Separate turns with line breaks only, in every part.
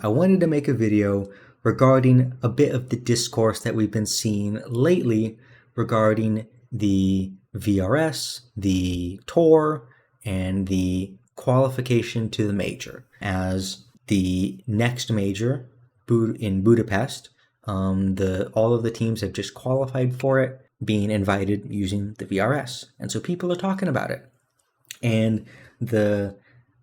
I wanted to make a video regarding a bit of the discourse that we've been seeing lately regarding the VRS, the tour, and the qualification to the major. As the next major in Budapest, all of the teams have just qualified for it, being invited using the VRS. And so people are talking about it. And the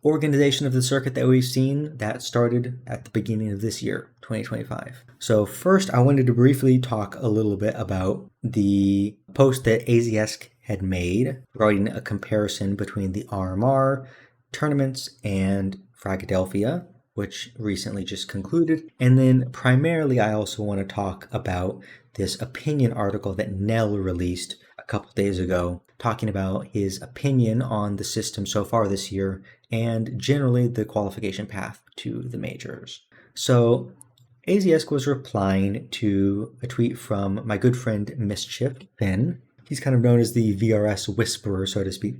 organization of the circuit that we've seen, that started at the beginning of this year, 2025. So first, I wanted to briefly talk a little bit about the post that AZS had made regarding a comparison between the RMR tournaments and Philadelphia, which recently just concluded. And then primarily, I also want to talk about this opinion article that Nell released a couple days ago, talking about his opinion on the system so far this year and generally the qualification path to the majors. So AZS was replying to a tweet from my good friend Mischief Finn. He's kind of known as the VRS whisperer, so to speak.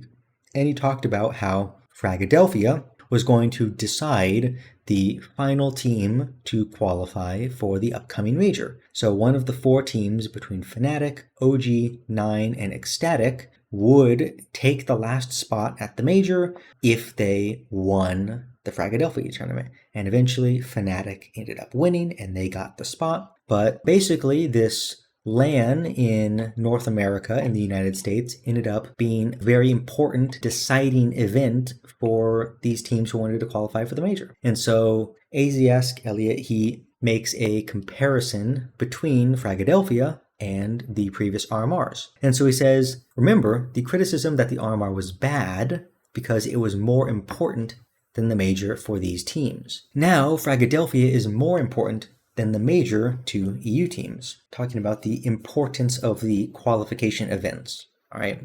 And he talked about how Philadelphia was going to decide the final team to qualify for the upcoming major. So one of the four teams between Fnatic, OG, 9, and Ecstatic would take the last spot at the major if they won the Philadelphia tournament. And eventually Fnatic ended up winning and they got the spot. But basically this LAN in North America in the United States ended up being a very important deciding event for these teams who wanted to qualify for the major. And so AZS Elliott, he makes a comparison between Philadelphia and the previous RMRs. And so he says, remember the criticism that the RMR was bad because it was more important than the major for these teams. Now Philadelphia is more important than the major to EU teams, talking about the importance of the qualification events. All right.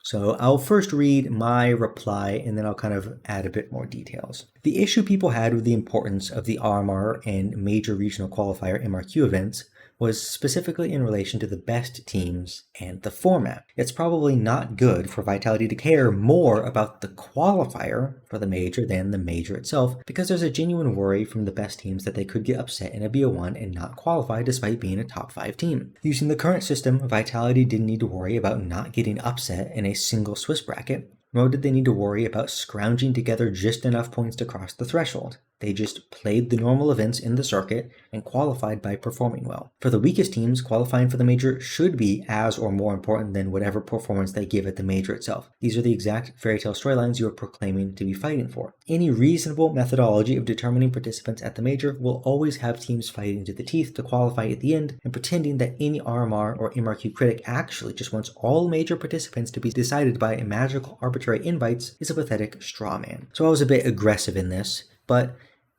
So I'll first read my reply and then I'll kind of add a bit more details. The issue people had with the importance of the RMR and major regional qualifier MRQ events was specifically in relation to the best teams and the format. It's probably not good for Vitality to care more about the qualifier for the major than the major itself, because there's a genuine worry from the best teams that they could get upset in a BO1 and not qualify despite being a top 5 team. Using the current system, Vitality didn't need to worry about not getting upset in a single Swiss bracket, nor did they need to worry about scrounging together just enough points to cross the threshold. They just played the normal events in the circuit and qualified by performing well. For the weakest teams, qualifying for the major should be as or more important than whatever performance they give at the major itself. These are the exact fairy tale storylines you are proclaiming to be fighting for. Any reasonable methodology of determining participants at the major will always have teams fighting to the teeth to qualify at the end, and pretending that any RMR or MRQ critic actually just wants all major participants to be decided by magical arbitrary invites is a pathetic straw man. So I was a bit aggressive in this, but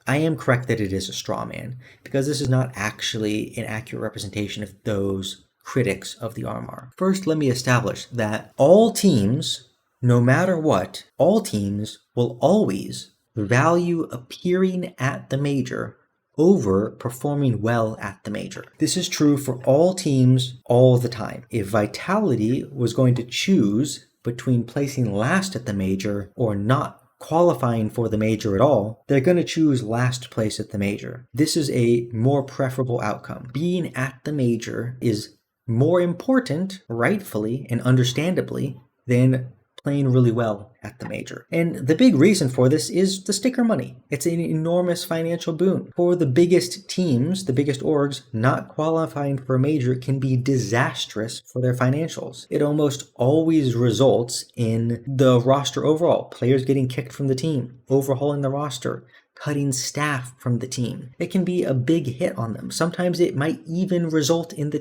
I am correct that it is a straw man, because this is not actually an accurate representation of those critics of the RMR. First, let me establish that all teams, no matter what, all teams will always value appearing at the major over performing well at the major. This is true for all teams all the time. If Vitality was going to choose between placing last at the major or not qualifying for the major at all, they're going to choose last place at the major. This is a more preferable outcome. Being at the major is more important, rightfully and understandably, than playing really well at the major. And the big reason for this is the sticker money. It's an enormous financial boon. For the biggest teams, the biggest orgs, not qualifying for a major can be disastrous for their financials. It almost always results in the roster overall, players getting kicked from the team, overhauling the roster, cutting staff from the team. It can be a big hit on them. Sometimes it might even result in the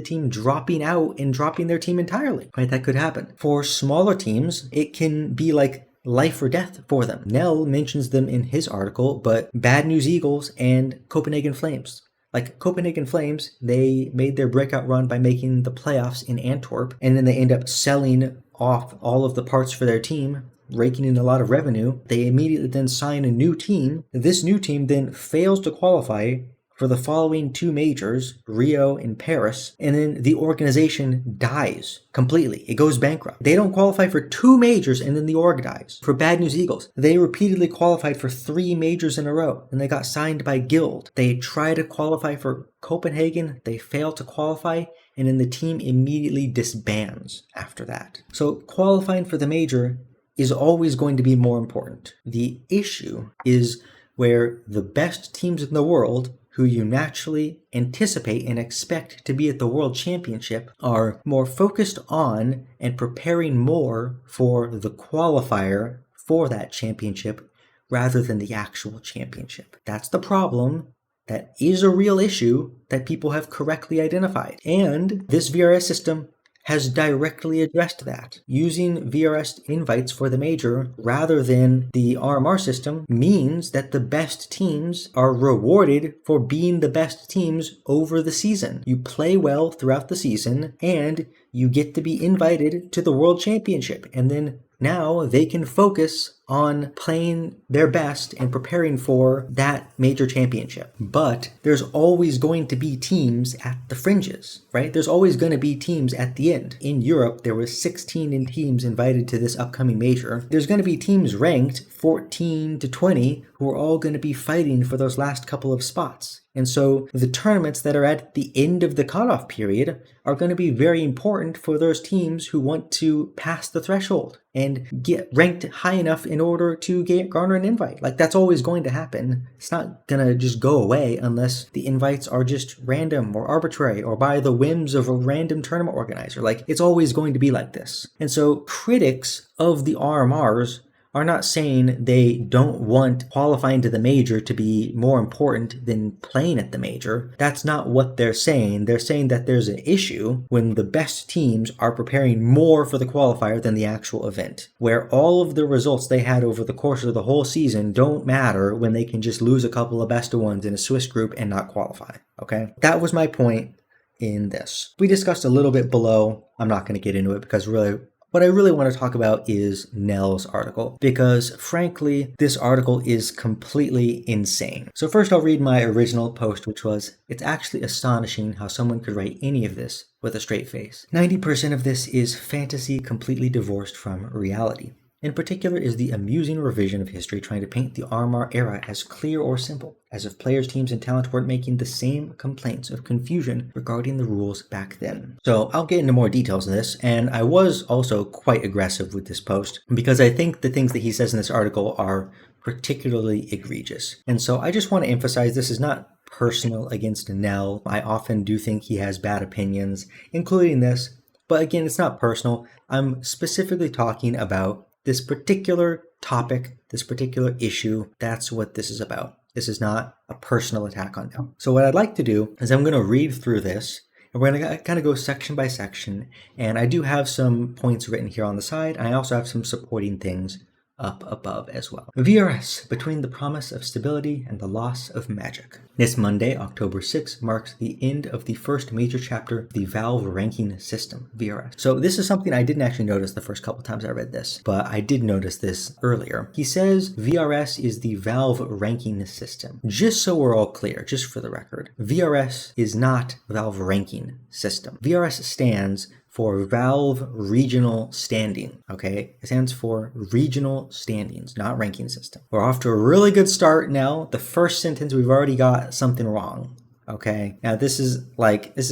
team dropping out and dropping their team entirely. Right? That could happen. For smaller teams, it can be like life or death for them. Nell mentions them in his article, but Bad News Eagles and Copenhagen Flames. Like Copenhagen Flames, they made their breakout run by making the playoffs in Antwerp, and then they end up selling off all of the parts for their team, raking in a lot of revenue. They immediately then sign a new team. This new team then fails to qualify for the following 2 majors, Rio and Paris, and then the organization dies completely. It goes bankrupt. They don't qualify for 2 majors and then the org dies. For Bad News Eagles, they repeatedly qualified for 3 majors in a row and they got signed by Guild. They try to qualify for Copenhagen, they fail to qualify, and then the team immediately disbands after that. So qualifying for the major is always going to be more important. The issue is where the best teams in the world, who you naturally anticipate and expect to be at the World Championship, are more focused on and preparing more for the qualifier for that championship rather than the actual championship. That's the problem. That is a real issue that people have correctly identified. And this VRS system has directly addressed that. Using VRS invites for the major rather than the RMR system means that the best teams are rewarded for being the best teams over the season. You play well throughout the season and you get to be invited to the World Championship. And then now they can focus on playing their best and preparing for that major championship. But there's always going to be teams at the fringes, right? There's always going to be teams at the end. In Europe, there were 16 teams invited to this upcoming major. There's going to be teams ranked 14 to 20 who are all going to be fighting for those last couple of spots. And so the tournaments that are at the end of the cutoff period are going to be very important for those teams who want to pass the threshold and get ranked high enough in order to garner an invite. Like, that's always going to happen. It's not going to just go away unless the invites are just random or arbitrary or by the whims of a random tournament organizer. Like, it's always going to be like this. And so critics of the RMRs are not saying they don't want qualifying to the major to be more important than playing at the major. That's not what they're saying. They're saying that there's an issue when the best teams are preparing more for the qualifier than the actual event, where all of the results they had over the course of the whole season don't matter when they can just lose a couple of best of ones in a Swiss group and not qualify. Okay? That was my point in this. We discussed a little bit below. I'm not going to get into it because really what I really want to talk about is Nell's article, because frankly, this article is completely insane. So first I'll read my original post, which was, "It's actually astonishing how someone could write any of this with a straight face. 90% of this is fantasy completely divorced from reality. In particular is the amusing revision of history trying to paint the RMR era as clear or simple, as if players, teams, and talent weren't making the same complaints of confusion regarding the rules back then." So I'll get into more details of this, and I was also quite aggressive with this post because I think the things that he says in this article are particularly egregious. And so I just want to emphasize this is not personal against Nell. I often do think he has bad opinions, including this, but again, it's not personal. I'm specifically talking about this particular topic, this particular issue. That's what this is about. This is not a personal attack on Nell. So what I'd like to do is I'm going to read through this, and we're going to kind of go section by section. And I do have some points written here on the side. And I also have some supporting things up above as well. VRS, between the promise of stability and the loss of magic. This Monday, October 6th, marks the end of the first major chapter of the Valve ranking system, VRS. So this is something I didn't actually notice the first couple times I read this, but I did notice this earlier. He says VRS is the Valve ranking system. Just so we're all clear, just for the record, VRS is not Valve ranking system. VRS stands for Valve Regional Standing, okay? It stands for Regional Standings, not ranking system. We're off to a really good start now. The first sentence, we've already got something wrong, okay? Now, this is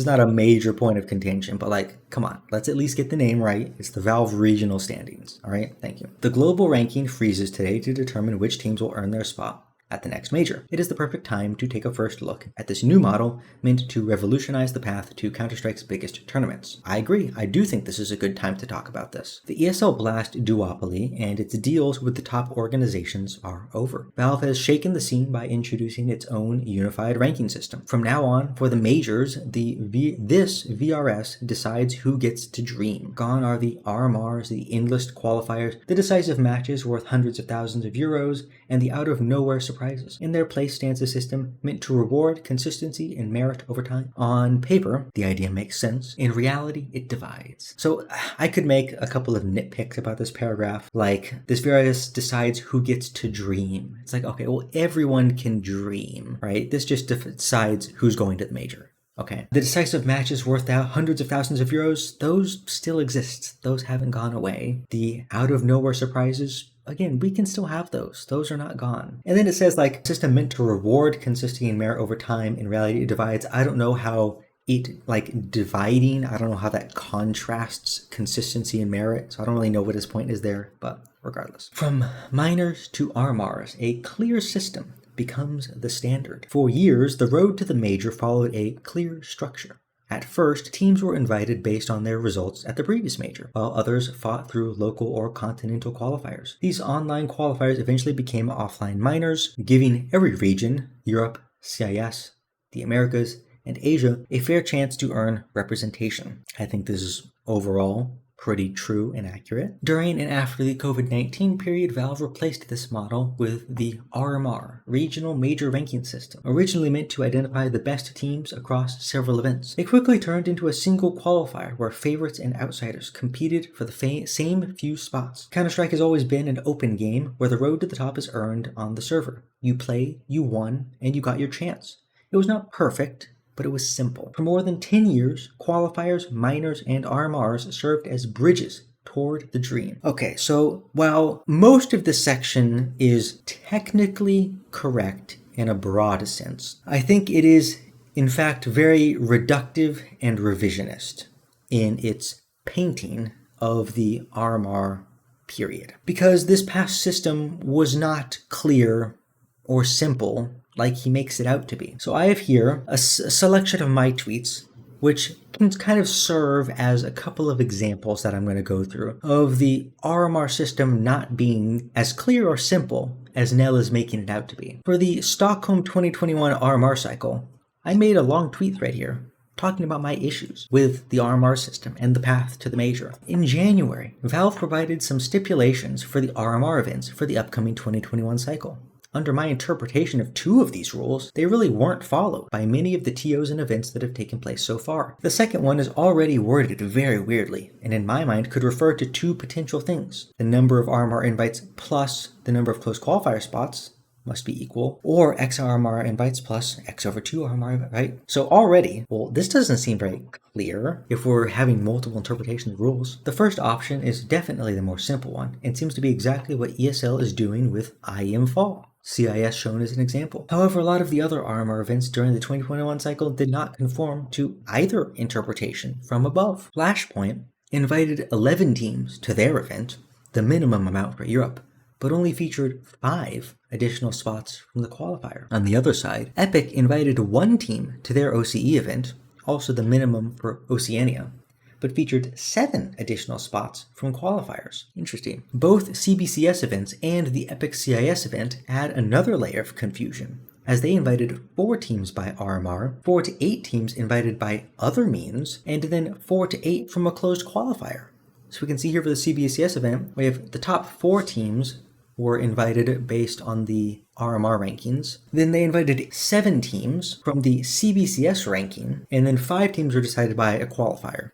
not a major point of contention, but like, come on, let's at least get the name right. It's the Valve Regional Standings, all right? Thank you. The global ranking freezes today to determine which teams will earn their spot at the next major. It is the perfect time to take a first look at this new model meant to revolutionize the path to Counter-Strike's biggest tournaments. I agree. I do think this is a good time to talk about this. The ESL Blast duopoly and its deals with the top organizations are over. Valve has shaken the scene by introducing its own unified ranking system. From now on, for the majors, this VRS decides who gets to dream. Gone are the RMRs, the endless qualifiers, the decisive matches worth hundreds of thousands of euros, and the out-of-nowhere surprise surprises. In their place stands a system meant to reward consistency and merit over time. On paper, the idea makes sense. In reality, it divides. So I could make a couple of nitpicks about this paragraph, like this VRS decides who gets to dream. It's like, okay, well, everyone can dream, right? This just decides who's going to the major. Okay. The decisive matches worth hundreds of thousands of euros, those still exist. Those haven't gone away. The out-of-nowhere surprises, again, we can still have those. Those are not gone. And then it says, like, system meant to reward consistency and merit over time. In reality, it divides. I don't know how it, like, dividing, I don't know how that contrasts consistency and merit. So I don't really know what his point is there, but regardless. From minors to RMRs, a clear system becomes the standard. For years, the road to the major followed a clear structure. At first, teams were invited based on their results at the previous major, while others fought through local or continental qualifiers. These online qualifiers eventually became offline minors, giving every region, Europe, CIS, the Americas, and Asia, a fair chance to earn representation. I think this is overall pretty true and accurate. During and after the COVID-19 period, Valve replaced this model with the RMR, Regional Major Ranking System, originally meant to identify the best teams across several events. It quickly turned into a single qualifier where favorites and outsiders competed for the same few spots. Counter-Strike has always been an open game where the road to the top is earned on the server. You play, you won, and you got your chance. It was not perfect, but it was simple. For more than 10 years, qualifiers, minors, and RMRs served as bridges toward the dream. Okay, so while most of this section is technically correct in a broad sense, I think it is, in fact, very reductive and revisionist in its painting of the RMR period. Because this past system was not clear or simple like he makes it out to be. So I have here a selection of my tweets, which can kind of serve as a couple of examples that I'm going to go through of the RMR system not being as clear or simple as Nell is making it out to be. For the Stockholm 2021 RMR cycle, I made a long tweet thread here talking about my issues with the RMR system and the path to the major. In January, Valve provided some stipulations for the RMR events for the upcoming 2021 cycle. Under my interpretation of two of these rules, they really weren't followed by many of the TOs and events that have taken place so far. The second one is already worded very weirdly, and in my mind could refer to two potential things. The number of RMR invites plus the number of closed qualifier spots must be equal, or X RMR invites plus X over 2 RMR, right? So already, well, this doesn't seem very clear if we're having multiple interpretations of rules. The first option is definitely the more simple one, and seems to be exactly what ESL is doing with IM Fall. CIS shown as an example. However, a lot of the other RMR events during the 2021 cycle did not conform to either interpretation from above. Flashpoint invited 11 teams to their event, the minimum amount for Europe, but only featured 5 additional spots from the qualifier. On the other side, Epic invited 1 team to their OCE event, also the minimum for Oceania, but featured 7 additional spots from qualifiers. Interesting. Both CBCS events and the Epic CIS event add another layer of confusion, as they invited 4 teams by RMR, 4 to 8 teams invited by other means, and then 4 to 8 from a closed qualifier. So we can see here for the CBCS event, we have the top 4 teams were invited based on the RMR rankings. Then they invited 7 teams from the CBCS ranking, and then 5 teams were decided by a qualifier.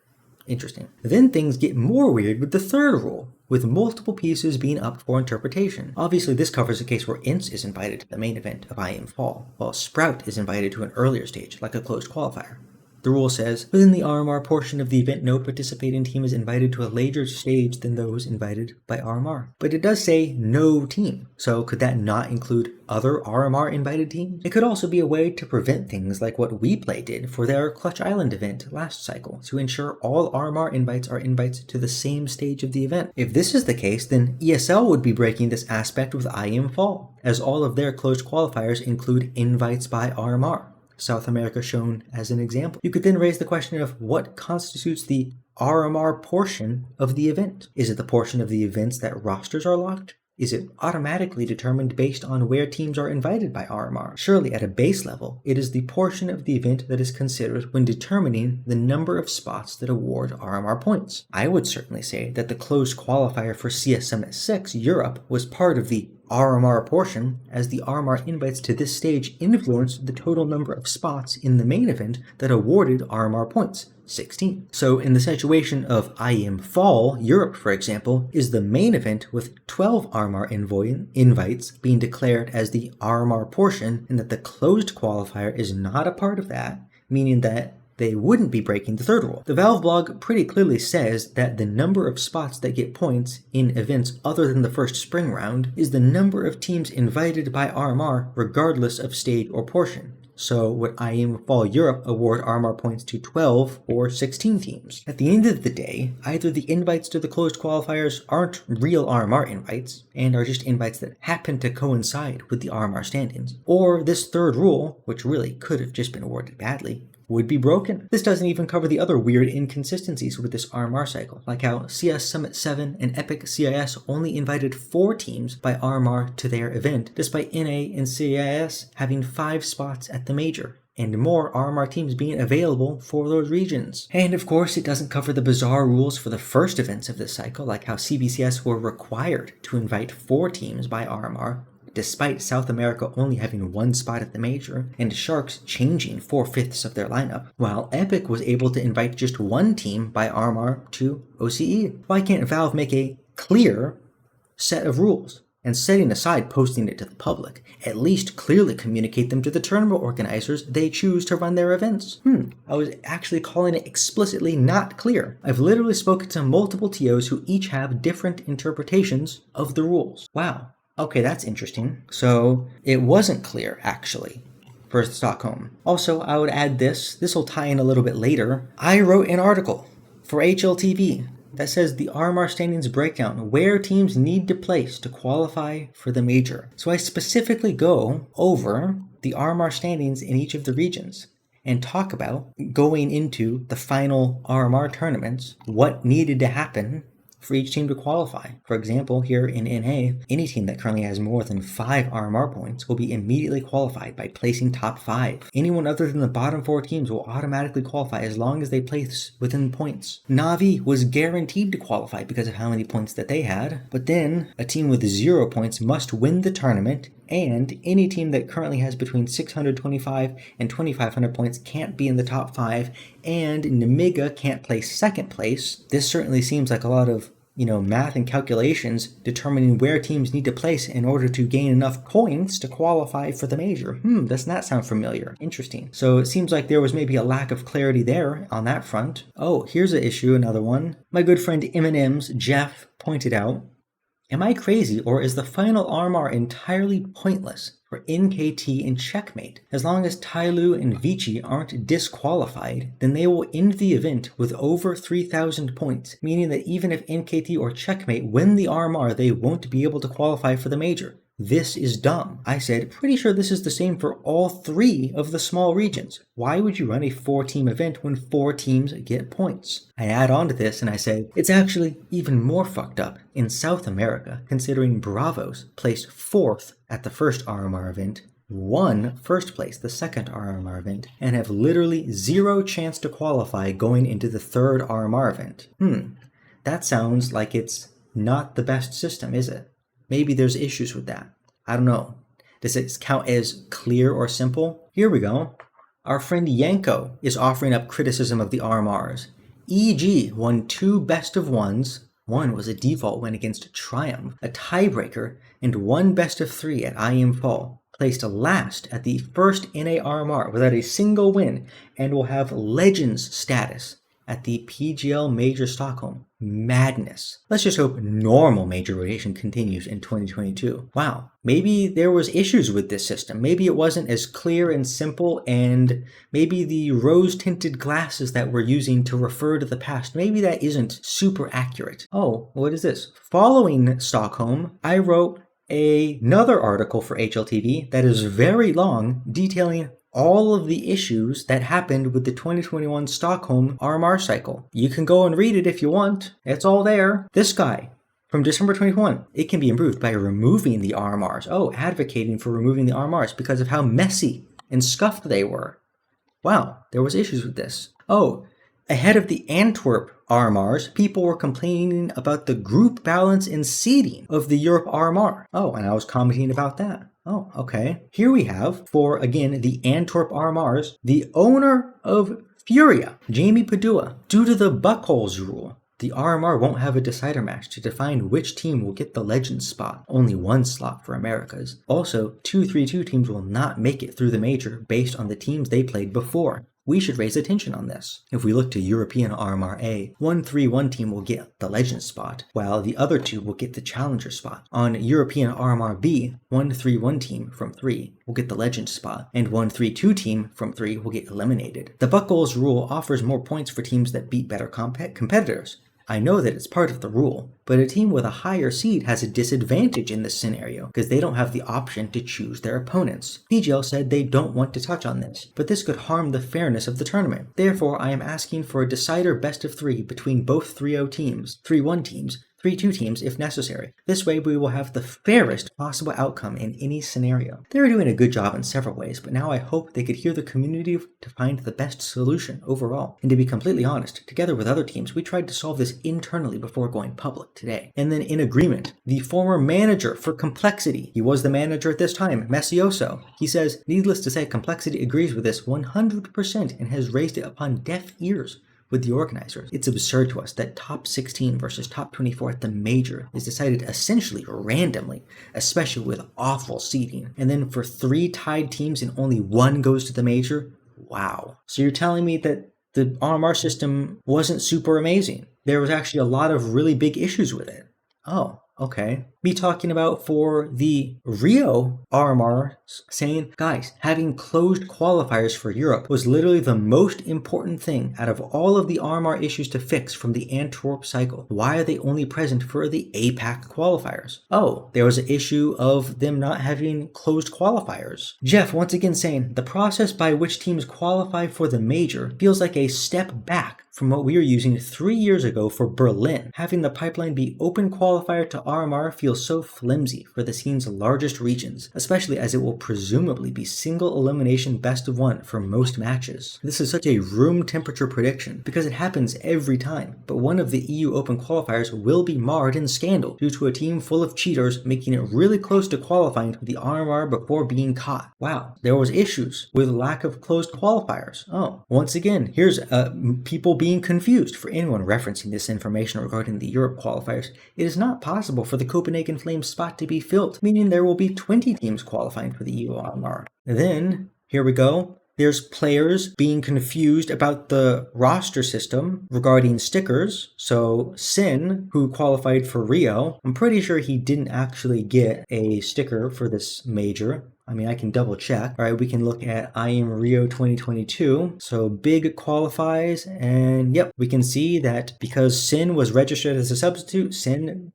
Interesting. Then things get more weird with the third rule, with multiple pieces being up for interpretation. Obviously, this covers a case where INTS is invited to the main event of IM Fall, while Sprout is invited to an earlier stage, like a closed qualifier. The rule says, within the RMR portion of the event, no participating team is invited to a later stage than those invited by RMR. But it does say no team, so could that not include other RMR invited teams? It could also be a way to prevent things like what WePlay did for their Clutch Island event last cycle, to ensure all RMR invites are invites to the same stage of the event. If this is the case, then ESL would be breaking this aspect with IM Fall, as all of their closed qualifiers include invites by RMR. South America shown as an example. You could then raise the question of what constitutes the RMR portion of the event. Is it the portion of the events that rosters are locked? Is it automatically determined based on where teams are invited by RMR? Surely at a base level, it is the portion of the event that is considered when determining the number of spots that award RMR points. I would certainly say that the closed qualifier for CS Summit 6 Europe was part of the RMR portion, as the RMR invites to this stage influenced the total number of spots in the main event that awarded RMR points, 16. So in the situation of IM Fall, Europe, for example, is the main event with 12 RMR invites being declared as the RMR portion, and that the closed qualifier is not a part of that, meaning that they wouldn't be breaking the third rule. The Valve blog pretty clearly says that the number of spots that get points in events other than the first spring round is the number of teams invited by RMR regardless of stage or portion. So would IM Fall Europe award RMR points to 12 or 16 teams? At the end of the day, either the invites to the closed qualifiers aren't real RMR invites, and are just invites that happen to coincide with the RMR standings, or this third rule, which really could have just been awarded badly, would be broken. This doesn't even cover the other weird inconsistencies with this RMR cycle, like how CS Summit 7 and Epic CIS only invited 4 teams by RMR to their event, despite NA and CIS having 5 spots at the major, and more RMR teams being available for those regions. And of course, it doesn't cover the bizarre rules for the first events of this cycle, like how CBCS were required to invite 4 teams by RMR, despite South America only having 1 spot at the major, and Sharks changing 4/5 of their lineup, while Epic was able to invite just 1 team by RMR to OCE. Why can't Valve make a clear set of rules? And setting aside posting it to the public, at least clearly communicate them to the tournament organizers they choose to run their events. I was actually calling it explicitly not clear. I've literally spoken to multiple TOs who each have different interpretations of the rules. Wow. Okay, that's interesting. So it wasn't clear, actually, for Stockholm. Also, I would add this will tie in a little bit later. I wrote an article for HLTV that says the RMR standings breakdown, where teams need to place to qualify for the major. So I specifically go over the RMR standings in each of the regions and talk about going into the final RMR tournaments, what needed to happen for each team to qualify. For example, here in NA, any team that currently has more than 5 RMR points will be immediately qualified by placing top 5. Anyone other than the bottom 4 teams will automatically qualify as long as they place within points. Na'Vi was guaranteed to qualify because of how many points that they had, but then a team with 0 points must win the tournament, and any team that currently has between 625 and 2500 points can't be in the top 5, and Namiga can't place second place. This certainly seems like a lot of math and calculations determining where teams need to place in order to gain enough points to qualify for the major. Doesn't that sound familiar? Interesting. So it seems like there was maybe a lack of clarity there on that front. Oh, here's an issue, another one. My good friend M&M's Jeff pointed out, am I crazy, or is the final RMR entirely pointless for NKT and Checkmate? As long as Tyloo and Vici aren't disqualified, then they will end the event with over 3,000 points, meaning that even if NKT or Checkmate win the RMR, they won't be able to qualify for the major. This is dumb. I said, pretty sure this is the same for all 3 of the small regions. Why would you run a 4-team event when 4 teams get points? I add on to this and I say, it's actually even more fucked up in South America, considering Bravos placed 4th at the first RMR event, won first place the second RMR event, and have literally 0 chance to qualify going into the third RMR event. That sounds like it's not the best system, is it? Maybe there's issues with that. I don't know. Does it count as clear or simple? Here we go. Our friend Yanko is offering up criticism of the RMRs. EG won 2 best of 1s. One was a default win against Triumph, a tiebreaker, and 1 best of 3 at IM Fall. Placed last at the first NA RMR without a single win, and will have Legends status at the PGL Major Stockholm. Madness. Let's just hope normal major rotation continues in 2022. Wow, maybe there was issues with this system. Maybe it wasn't as clear and simple, and maybe the rose-tinted glasses that we're using to refer to the past, maybe that isn't super accurate. Oh, what is this? Following Stockholm, I wrote another article for HLTV that is very long, detailing all of the issues that happened with the 2021 Stockholm RMR cycle. You can go and read it if you want. It's all there. This guy from December 21. It can be improved by removing the RMRs. Oh, advocating for removing the RMRs because of how messy and scuffed they were. Wow, there was issues with this. Oh, Ahead of the Antwerp RMRs, people were complaining about the group balance and seeding of the Europe RMR. Oh, and I was commenting about that. Oh, okay. Here we have, for again, the Antwerp RMRs, the owner of Furia, Jamie Padua, due to the Buckholes rule. The RMR won't have a decider match to define which team will get the Legends spot, only one slot for Americas. Also, 2-3-2 teams will not make it through the major based on the teams they played before. We should raise attention on this. If we look to European RMR A, 1-3-1 team will get the Legends spot, while the other two will get the Challenger spot. On European RMR B, 1-3-1 team from 3 will get the Legends spot, and 1-3-2 team from 3 will get eliminated. The Buckholes rule offers more points for teams that beat better competitors. I know that it's part of the rule, but a team with a higher seed has a disadvantage in this scenario because they don't have the option to choose their opponents. PGL said they don't want to touch on this, but this could harm the fairness of the tournament. Therefore, I am asking for a decider best of 3 between both 3-0 teams, 3-1 teams, 3-2 teams if necessary. This way we will have the fairest possible outcome in any scenario. They are doing a good job in several ways, but now I hope they could hear the community to find the best solution overall. And to be completely honest, together with other teams, we tried to solve this internally before going public today. And then in agreement, the former manager for Complexity, he was the manager at this time, Messioso, he says, needless to say, Complexity agrees with this 100% and has raised it upon deaf ears with the organizers. It's absurd to us that top 16 versus top 24 at the major is decided essentially randomly, especially with awful seeding. And then for 3 tied teams and only 1 goes to the major? Wow. So you're telling me that the RMR system wasn't super amazing. There was actually a lot of really big issues with it. Oh, okay. Be talking about for the Rio RMR saying, guys, having closed qualifiers for Europe was literally the most important thing out of all of the RMR issues to fix from the Antwerp cycle. Why are they only present for the APAC qualifiers? Oh, there was an issue of them not having closed qualifiers. Jeff once again saying, the process by which teams qualify for the major feels like a step back from what we were using 3 years ago for Berlin. Having the pipeline be open qualifier to RMR feels so flimsy for the scene's largest regions, especially as it will presumably be single elimination best of 1 for most matches. This is such a room temperature prediction because it happens every time, but one of the EU Open qualifiers will be marred in scandal due to a team full of cheaters making it really close to qualifying for the RMR before being caught. Wow, there was issues with lack of closed qualifiers. Oh, once again, here's people being confused. For anyone referencing this information regarding the Europe qualifiers, it is not possible for the Copenhagen Flames spot to be filled, meaning there will be 20 teams qualifying for the EU RMR. Then, here we go. There's players being confused about the roster system regarding stickers. So Sin, who qualified for Rio, I'm pretty sure he didn't actually get a sticker for this major. I mean, I can double check. All right, we can look at I Am Rio 2022. So Big qualifies, and yep, we can see that because Sin was registered as a substitute,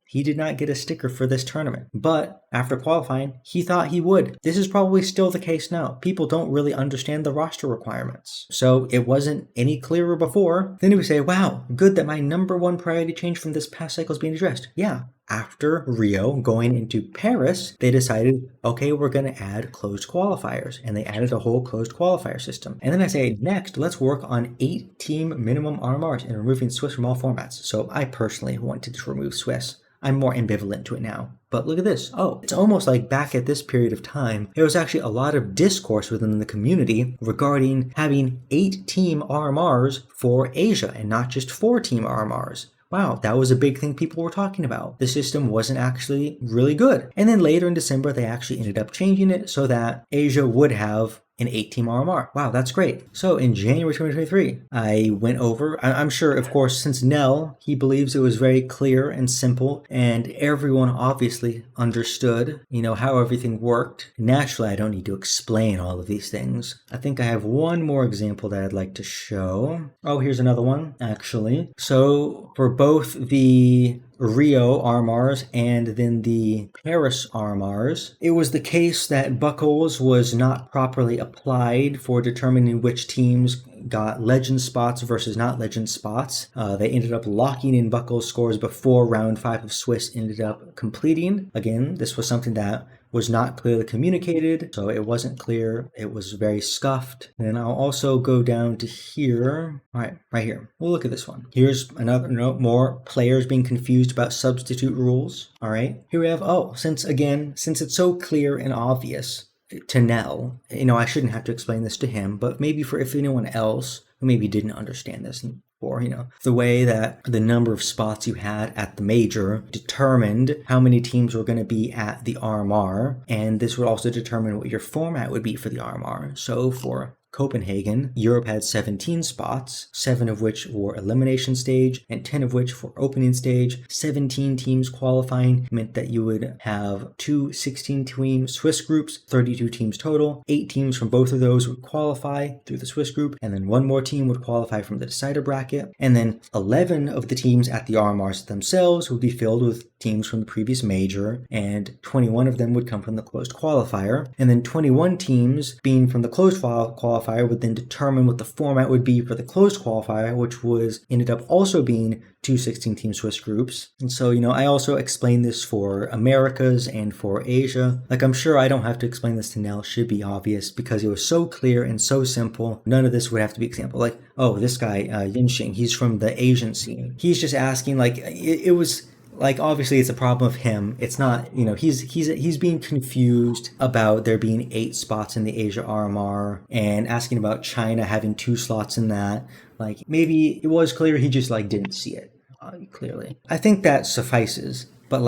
he did not get a sticker for this tournament. But after qualifying, he thought he would. This is probably still the case now. People don't really understand the roster requirements. So it wasn't any clearer before. Then we say, wow, good that my number 1 priority change from this past cycle is being addressed. Yeah. After Rio going into Paris, they decided, okay, we're going to add closed qualifiers. And they added a whole closed qualifier system. And then I say, next, let's work on 8-team minimum RMRs and removing Swiss from all formats. So I personally wanted to remove Swiss. I'm more ambivalent to it now. But look at this. Oh, it's almost like back at this period of time, there was actually a lot of discourse within the community regarding having 8-team RMRs for Asia and not just 4-team RMRs. Wow, that was a big thing people were talking about. The system wasn't actually really good. And then later in December, they actually ended up changing it so that Asia would have an 8-team RMR. Wow, that's great. So in January 2023, I went over, I'm sure, of course, since Nell, he believes it was very clear and simple, and everyone obviously understood, how everything worked. Naturally, I don't need to explain all of these things. I think I have one more example that I'd like to show. Oh, here's another one, actually. So for both the Rio RMRs and then the Paris RMRs, it was the case that Buckholes was not properly applied for determining which teams got legend spots versus not legend spots. They ended up locking in Buckholes scores before round 5 of Swiss ended up completing. Again, this was something that was not clearly communicated, so it wasn't clear. It was very scuffed. And I'll also go down to here. All right here. We'll look at this one. Here's another note, more players being confused about substitute rules. All right. Here we have, since it's so clear and obvious to Nell, I shouldn't have to explain this to him, but maybe if anyone else who maybe didn't understand this, or, the way that the number of spots you had at the major determined how many teams were going to be at the RMR, and this would also determine what your format would be for the RMR. So for Copenhagen, Europe had 17 spots, 7 of which were elimination stage and 10 of which for opening stage. 17 teams qualifying meant that you would have 2 16-team Swiss groups, 32 teams total. 8 teams from both of those would qualify through the Swiss group, and then 1 more team would qualify from the decider bracket. And then 11 of the teams at the RMRs themselves would be filled with teams from the previous major, and 21 of them would come from the closed qualifier. And then 21 teams being from the closed qualifier would then determine what the format would be for the closed qualifier, which ended up also being 2 16-team Swiss groups. And so, I also explained this for Americas and for Asia. I'm sure I don't have to explain this to Nell. It should be obvious because it was so clear and so simple. None of this would have to be example. This guy, Yinxing, he's from the Asian scene. He's just asking, it was... obviously it's a problem of him. It's not, he's being confused about there being 8 spots in the Asia RMR and asking about China having 2 slots in that. Maybe it was clear, he just didn't see it clearly. I think that suffices, but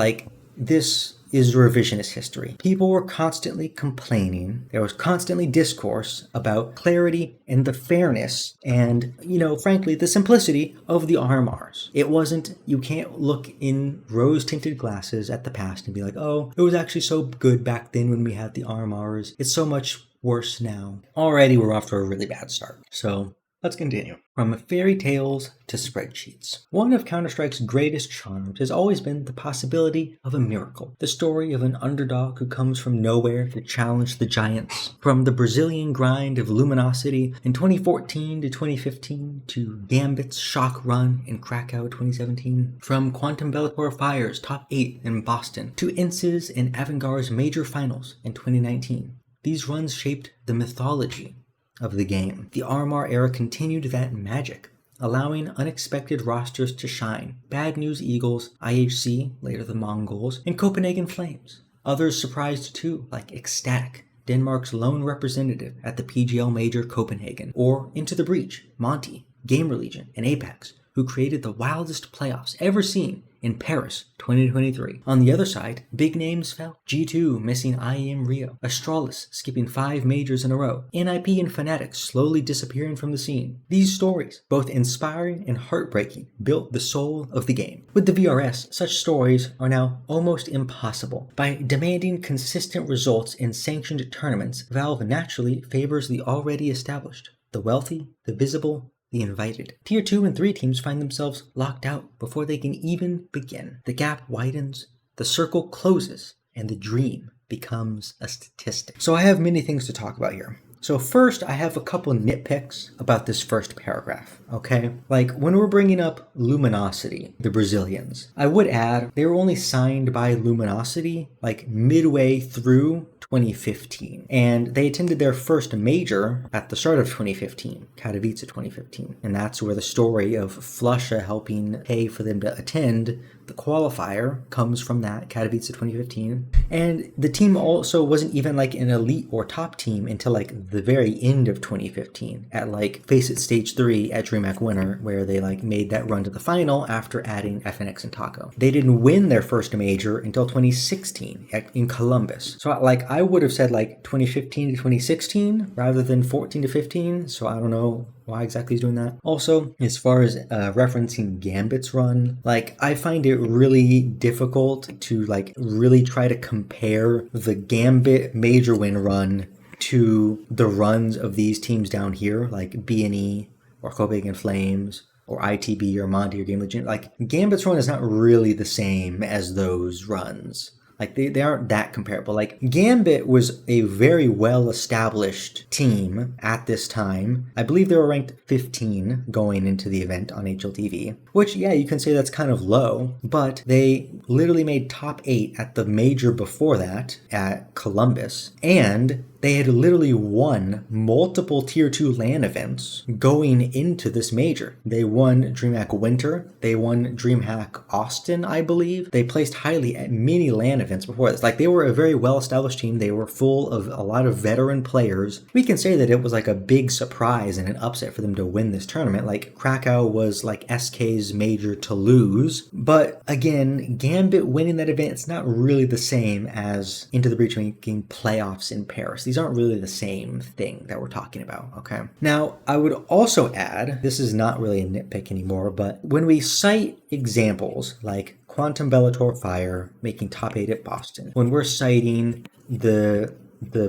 this is revisionist history. People were constantly complaining. There was constantly discourse about clarity and the fairness and, frankly, the simplicity of the RMRs. It wasn't, you can't look in rose-tinted glasses at the past and be like, it was actually so good back then when we had the RMRs. It's so much worse now. Already we're off to a really bad start. So let's continue. From fairy tales to spreadsheets. One of Counter-Strike's greatest charms has always been the possibility of a miracle. The story of an underdog who comes from nowhere to challenge the giants. From the Brazilian grind of Luminosity in 2014 to 2015 to Gambit's shock run in Krakow 2017. From Quantum Bellator Fire's top 8 in Boston to Ince's and Avantgarde's major finals in 2019. These runs shaped the mythology of the game. The RMR era continued that magic, allowing unexpected rosters to shine. Bad News Eagles, IHC, later the Mongols, and Copenhagen Flames. Others surprised too, like Ecstatic, Denmark's lone representative at the PGL Major Copenhagen, or Into the Breach, Monty, Gamer Legion, and Apex, who created the wildest playoffs ever seen in Paris 2023. On the other side, big names fell. G2 missing IEM Rio, Astralis skipping 5 majors in a row, NIP and Fnatic slowly disappearing from the scene. These stories, both inspiring and heartbreaking, built the soul of the game. With the VRS, such stories are now almost impossible. By demanding consistent results in sanctioned tournaments, Valve naturally favors the already established, the wealthy, the visible, the invited. Tier 2 and 3 teams find themselves locked out before they can even begin. The gap widens, the circle closes, and the dream becomes a statistic. So I have many things to talk about here. So first, I have a couple nitpicks about this first paragraph, okay? When we're bringing up Luminosity, the Brazilians, I would add they were only signed by Luminosity midway through 2015. And they attended their first major at the start of 2015, Katowice 2015. And that's where the story of Flusha helping pay for them to attend the qualifier comes from that, Katowice 2015. And the team also wasn't even an elite or top team until the very end of 2015 at Face It Stage 3 at DreamHack Winter, where they made that run to the final after adding FNX and Taco. They didn't win their first major until 2016 in Columbus. So I would have said 2015 to 2016 rather than 14 to 15. So I don't know why exactly he's doing that. Also, as far as referencing Gambit's run, I find it really difficult to really try to compare the Gambit major win run to the runs of these teams down here, BNE or Copenhagen Flames or ITB or Monty or Game Legend. Gambit's run is not really the same as those runs. Like they aren't that comparable. Like Gambit was a very well established team at this time. I believe they were ranked 15 going into the event on HLTV, which yeah, you can say that's kind of low, but they literally made top 8 at the major before that at Columbus, and they had literally won multiple Tier 2 LAN events going into this major. They won DreamHack Winter. They won DreamHack Austin, I believe. They placed highly at many LAN events before this. Like, they were a very well-established team. They were full of a lot of veteran players. We can say that it was like a big surprise and an upset for them to win this tournament. Like, Krakow was like SK's major to lose. But again, Gambit winning that event, it's not really the same as Into the Breach making playoffs in Paris. These aren't really the same thing that we're talking about, okay? Now, I would also add, this is not really a nitpick anymore, but when we cite examples like Quantum Bellator Fire making top 8 at Boston, when we're citing the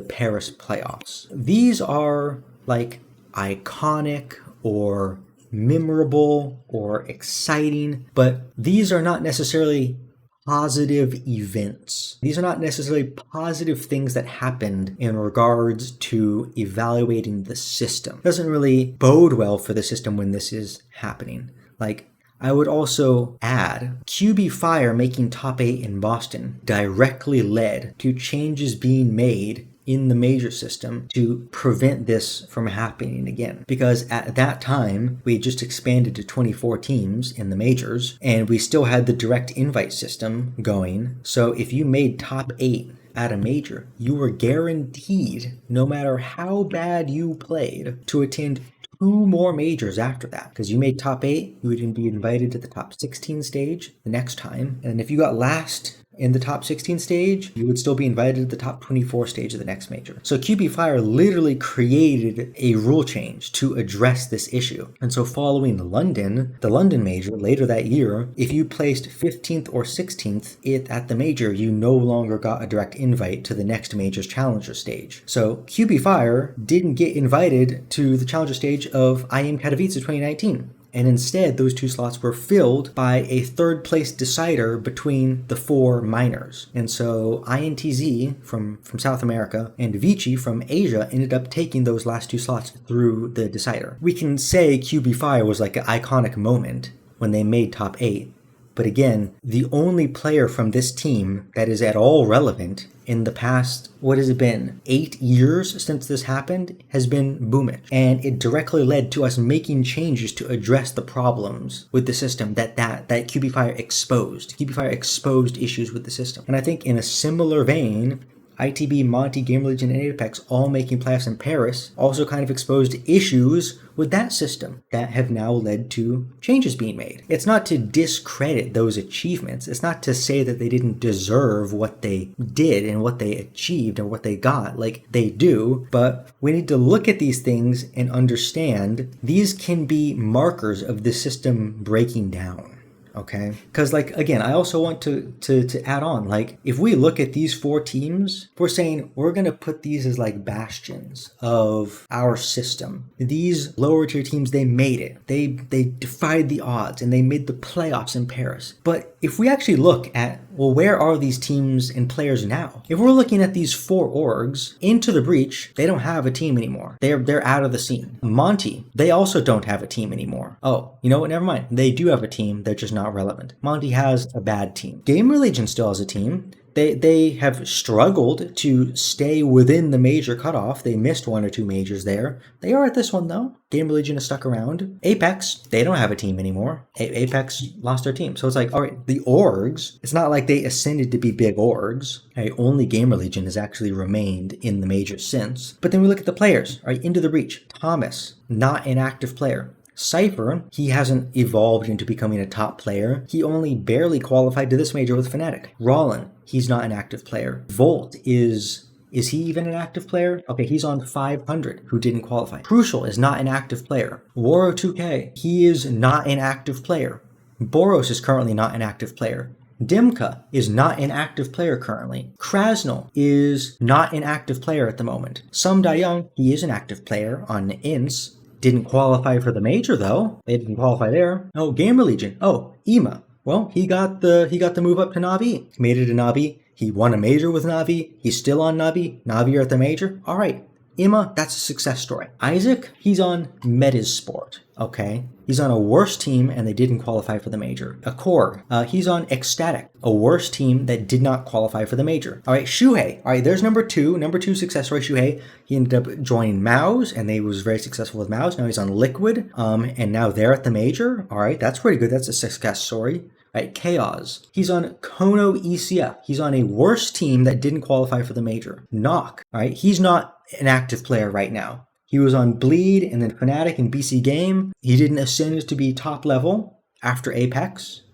Paris playoffs, these are like iconic or memorable or exciting, but these are not necessarily positive events. These are not necessarily positive things that happened in regards to evaluating the system. It doesn't really bode well for the system when this is happening. Like, I would also add, QB Fire making top 8 in Boston directly led to changes being made in the major system to prevent this from happening again. Because at that time, we had just expanded to 24 teams in the majors, and we still had the direct invite system going. So if you made top 8 at a major, you were guaranteed, no matter how bad you played, to attend 2 more majors after that. Because you made top 8, you would be invited to the top 16 stage the next time. And if you got last in the top 16 stage, you would still be invited to the top 24 stage of the next major. So QB Fire literally created a rule change to address this issue. And so following the London major later that year, if you placed 15th or 16th at the major, you no longer got a direct invite to the next major's challenger stage. So QB Fire didn't get invited to the challenger stage of IEM Katowice 2019. And instead, those 2 slots were filled by a 3rd place decider between the 4 minors. And so INTZ from South America and Vici from Asia ended up taking those last 2 slots through the decider. We can say QB Fire was like an iconic moment when they made top 8. But again, the only player from this team that is at all relevant in the past, what has it been, 8 years since this happened, has been Boomich. And it directly led to us making changes to address the problems with the system that QB Fire exposed. QB Fire exposed issues with the system. And I think in a similar vein, ITB, Monty, Gamer Legion, and Apex all making playoffs in Paris also kind of exposed issues with that system that have now led to changes being made. It's not to discredit those achievements. It's not to say that they didn't deserve what they did and what they achieved and what they got. Like, they do, but we need to look at these things and understand these can be markers of the system breaking down. Okay, because like, again, I also want to add on, like, if we look at these 4 teams, we're saying we're going to put these as like bastions of our system. These lower tier teams, they made it. They defied the odds and they made the playoffs in Paris. But if we actually look at, well, where are these teams and players now? If we're looking at these 4 orgs, Into the Breach, they don't have a team anymore. They're out of the scene. Monty, they also don't have a team anymore. Oh, you know what? Never mind. They do have a team. They're just not relevant. Monty has a bad team. Gamer Legion still has a team. They have struggled to stay within the major cutoff. They missed 1 or 2 majors there. They are at this one though. Gamer Legion is stuck around. Apex, they don't have a team anymore. Apex lost their team. So it's like, all right, the orgs, it's not like they ascended to be big orgs. Right? Only Gamer Legion has actually remained in the major since. But then we look at the players. Right? Into the Breach, Thomas, not an active player. Cypher, he hasn't evolved into becoming a top player. He only barely qualified to this major with Fnatic. Rollin, he's not an active player. Volt is he even an active player? Okay, he's on 500, who didn't qualify. Crucial is not an active player. Waro 2K, he is not an active player. Boros is currently not an active player. Dimka is not an active player currently. Krasnal is not an active player at the moment. Sum Dayung, he is an active player on INS. Didn't qualify for the major though. They didn't qualify there. Oh, Gamer Legion. Oh, Ema. Well, he got the move up to Navi. Made it to Navi. He won a major with Na'Vi. He's still on Na'Vi. Na'Vi are at the major. All right. Imma, that's a success story. Isaac, he's on Metasport, okay? He's on a worse team and they didn't qualify for the major. Accord, he's on Ecstatic, a worse team that did not qualify for the major. All right, Shuhei, all right, there's number two success story, Shuhei. He ended up joining Maus and they was very successful with Maus. Now he's on Liquid, and now they're at the major. All right, that's pretty good. That's a success story. Right, Chaos. He's on Kono ECF. He's on a worse team that didn't qualify for the major. Knock. All right, he's not an active player right now. He was on Bleed and then Fnatic and BC Game. He didn't ascend to be top level after Apex.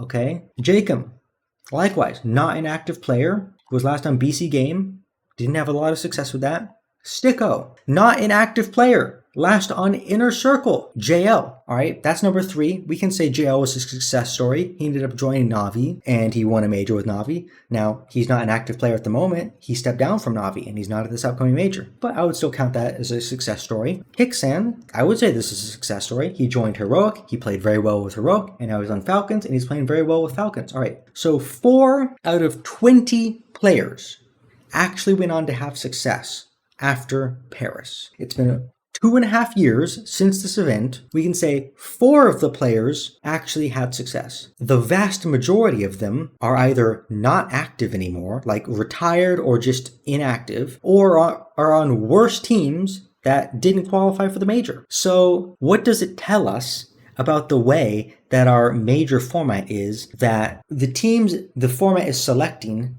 Okay. Jacob, likewise, not an active player. Was last on BC Game. Didn't have a lot of success with that. Sticko, not an active player. Last on Inner Circle. JL, all right, that's number 3. We can say JL was a success story. He ended up joining Na'Vi, and he won a major with Na'Vi. Now, he's not an active player at the moment. He stepped down from Na'Vi, and he's not at this upcoming major. But I would still count that as a success story. Hixan, I would say this is a success story. He joined Heroic. He played very well with Heroic, and now he's on Falcons, and he's playing very well with Falcons. All right, so 4 out of 20 players actually went on to have success after Paris. It's been 2.5 years since this event. We can say 4 of the players actually had success. The vast majority of them are either not active anymore, like retired or just inactive, or are on worse teams that didn't qualify for the major. So what does it tell us about the way that our major format is, that the teams the format is selecting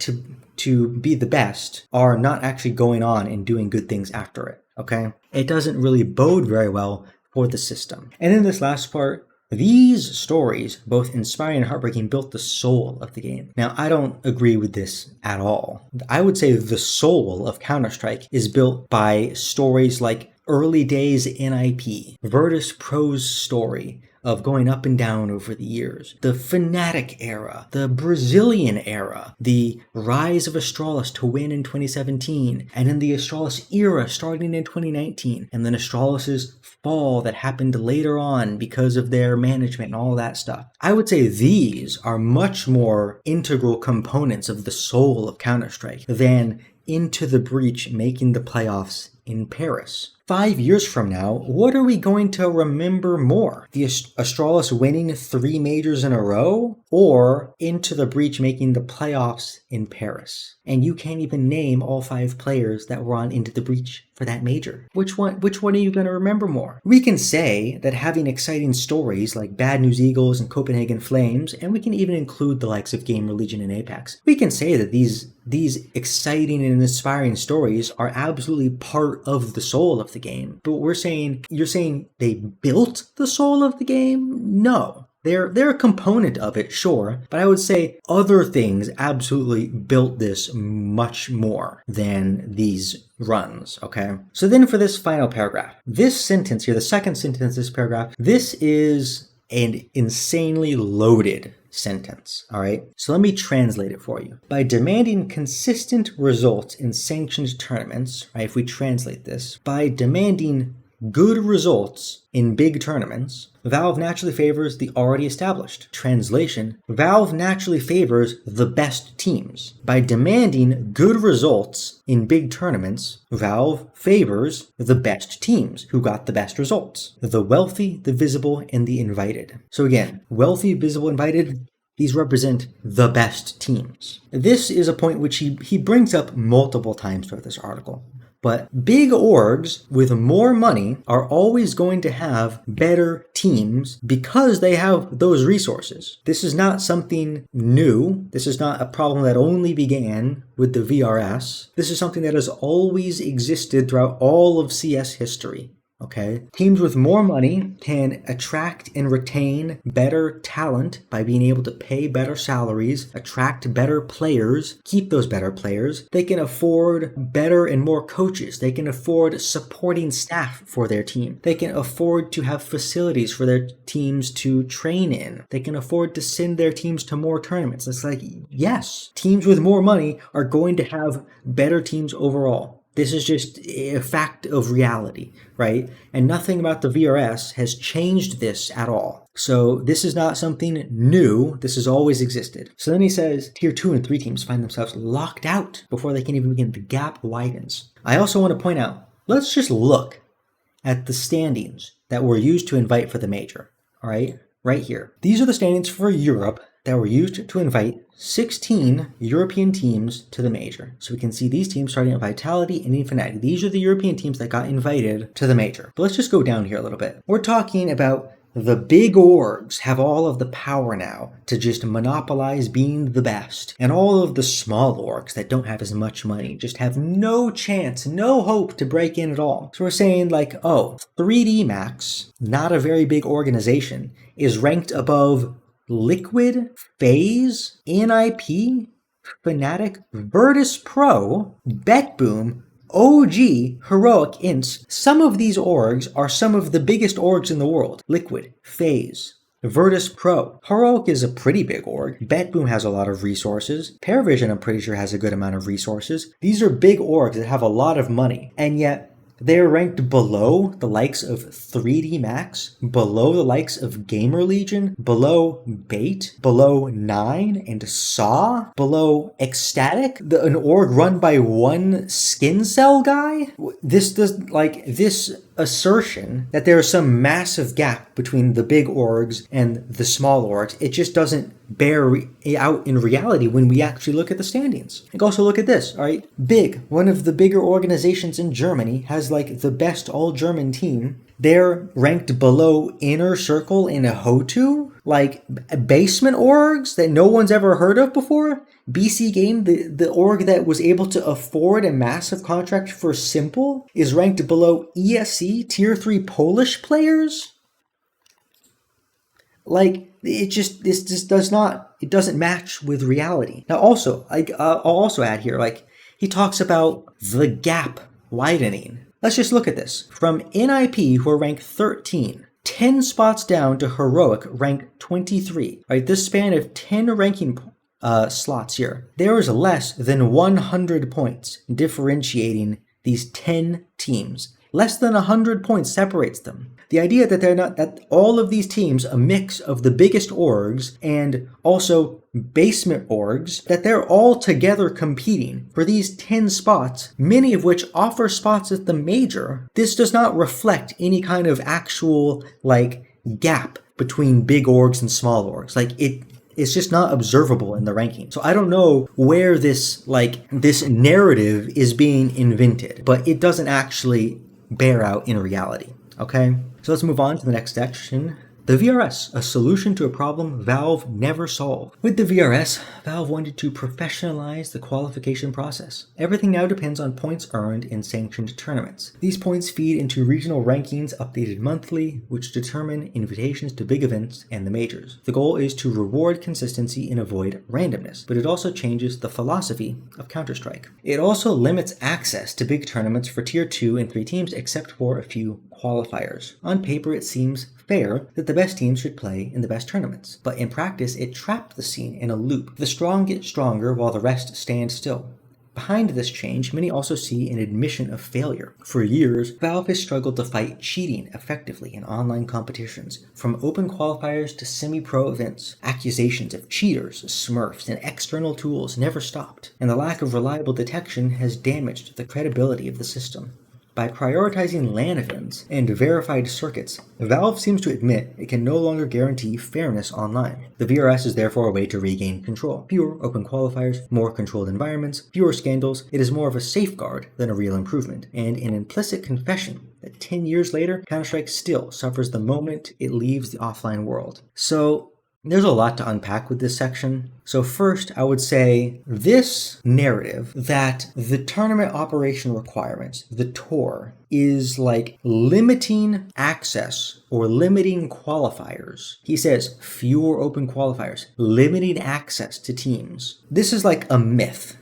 to be the best are not actually going on and doing good things after it, okay? It doesn't really bode very well for the system. And in this last part, these stories, both inspiring and heartbreaking, built the soul of the game. Now, I don't agree with this at all. I would say the soul of Counter-Strike is built by stories like early days NIP, Virtus Pro's story of going up and down over the years, the Fnatic era, the Brazilian era, the rise of Astralis to win in 2017, and then the Astralis era starting in 2019, and then Astralis's fall that happened later on because of their management and all that stuff. I would say these are much more integral components of the soul of Counter-Strike than Into the Breach making the playoffs in Paris. 5 years from now, what are we going to remember more? The Astralis winning 3 majors in a row, or Into the Breach making the playoffs in Paris? And you can't even name all 5 players that were on Into the Breach for that major. Which one are you going to remember more? We can say that having exciting stories like Bad News Eagles and Copenhagen Flames, and we can even include the likes of Gamer Legion and Apex, we can say that these exciting and inspiring stories are absolutely part of the soul of the game. But you're saying they built the soul of the game? No. They're a component of it, sure, but I would say other things absolutely built this much more than these runs, okay? So then for this final paragraph, this sentence here, the second sentence of this paragraph, this is an insanely loaded sentence, all right? So let me translate it for you. By demanding consistent results in sanctioned tournaments, right, if we translate this, by demanding good results in big tournaments, Valve naturally favors the already established. Translation, Valve naturally favors the best teams. By demanding good results in big tournaments, Valve favors the best teams who got the best results. The wealthy, the visible, and the invited. So again, wealthy, visible, invited, these represent the best teams. This is a point which he brings up multiple times throughout this article. But big orgs with more money are always going to have better teams because they have those resources. This is not something new. This is not a problem that only began with the VRS. This is something that has always existed throughout all of CS history. Okay, teams with more money can attract and retain better talent by being able to pay better salaries, attract better players, keep those better players. They can afford better and more coaches. They can afford supporting staff for their team. They can afford to have facilities for their teams to train in. They can afford to send their teams to more tournaments. It's like, yes, teams with more money are going to have better teams overall. This is just a fact of reality, right? And nothing about the VRS has changed this at all. So this is not something new. This has always existed. So then he says tier 2 and 3 teams find themselves locked out before they can even begin. The gap widens. I also want to point out, let's just look at the standings that were used to invite for the major. All right here. These are the standings for Europe that were used to invite 16 European teams to the major. So we can see these teams starting at Vitality and Fnatic. These are the European teams that got invited to the major. But let's just go down here a little bit. We're talking about the big orgs have all of the power now to just monopolize being the best. And all of the small orgs that don't have as much money just have no chance, no hope to break in at all. So we're saying like, oh, 3D Max, not a very big organization, is ranked above Liquid, FaZe, NIP, Fnatic, Virtus Pro, BetBoom, OG, Heroic Ints. Some of these orgs are some of the biggest orgs in the world. Liquid, FaZe, Virtus Pro. Heroic is a pretty big org. BetBoom has a lot of resources. Paravision, I'm pretty sure, has a good amount of resources. These are big orgs that have a lot of money, and yet they're ranked below the likes of 3D Max, below the likes of Gamer Legion, below Bait, below Nine and Saw, below Ecstatic, an org run by one skin cell guy. This assertion that there is some massive gap between the big orgs and the small orgs, it just doesn't bear out in reality when we actually look at the standings. Like, also look at this, all right? Big, one of the bigger organizations in Germany, has like the best all-German team. They're ranked below Inner Circle and Hotu, like basement orgs that no one's ever heard of before. BC Game, the org that was able to afford a massive contract for Simple, is ranked below ESC tier 3 Polish players. Like, this doesn't match with reality. Now also, I'll also add here, like, he talks about the gap widening. Let's just look at this. From NIP, who are ranked 13, 10 spots down to Heroic, ranked 23. Right, this span of 10 ranking slots here. There is less than 100 points differentiating these 10 teams. Less than 100 points separates them. The idea that all of these teams, a mix of the biggest orgs and also basement orgs, that they're all together competing for these 10 spots, many of which offer spots at the major. This does not reflect any kind of actual, like, gap between big orgs and small orgs. Like, it's just not observable in the ranking. So I don't know where this narrative is being invented, but it doesn't actually bear out in reality. Okay? So let's move on to the next section. The VRS, a solution to a problem Valve never solved. With the VRS, Valve wanted to professionalize the qualification process. Everything now depends on points earned in sanctioned tournaments. These points feed into regional rankings updated monthly, which determine invitations to big events and the majors. The goal is to reward consistency and avoid randomness, but it also changes the philosophy of Counter-Strike. It also limits access to big tournaments for tier 2 and 3 teams except for a few qualifiers. On paper, it seems fair that the best teams should play in the best tournaments, but in practice it trapped the scene in a loop. The strong get stronger while the rest stand still. Behind this change, many also see an admission of failure. For years, Valve has struggled to fight cheating effectively in online competitions, from open qualifiers to semi-pro events. Accusations of cheaters, smurfs, and external tools never stopped, and the lack of reliable detection has damaged the credibility of the system. By prioritizing LAN events and verified circuits, Valve seems to admit it can no longer guarantee fairness online. The VRS is therefore a way to regain control. Fewer open qualifiers, more controlled environments, fewer scandals. It is more of a safeguard than a real improvement, and an implicit confession that 10 years later, Counter-Strike still suffers the moment it leaves the offline world. So, there's a lot to unpack with this section. So first, I would say this narrative that the tournament operation requirements, the TOR, is like limiting access or limiting qualifiers. He says fewer open qualifiers, limiting access to teams. This is like a myth.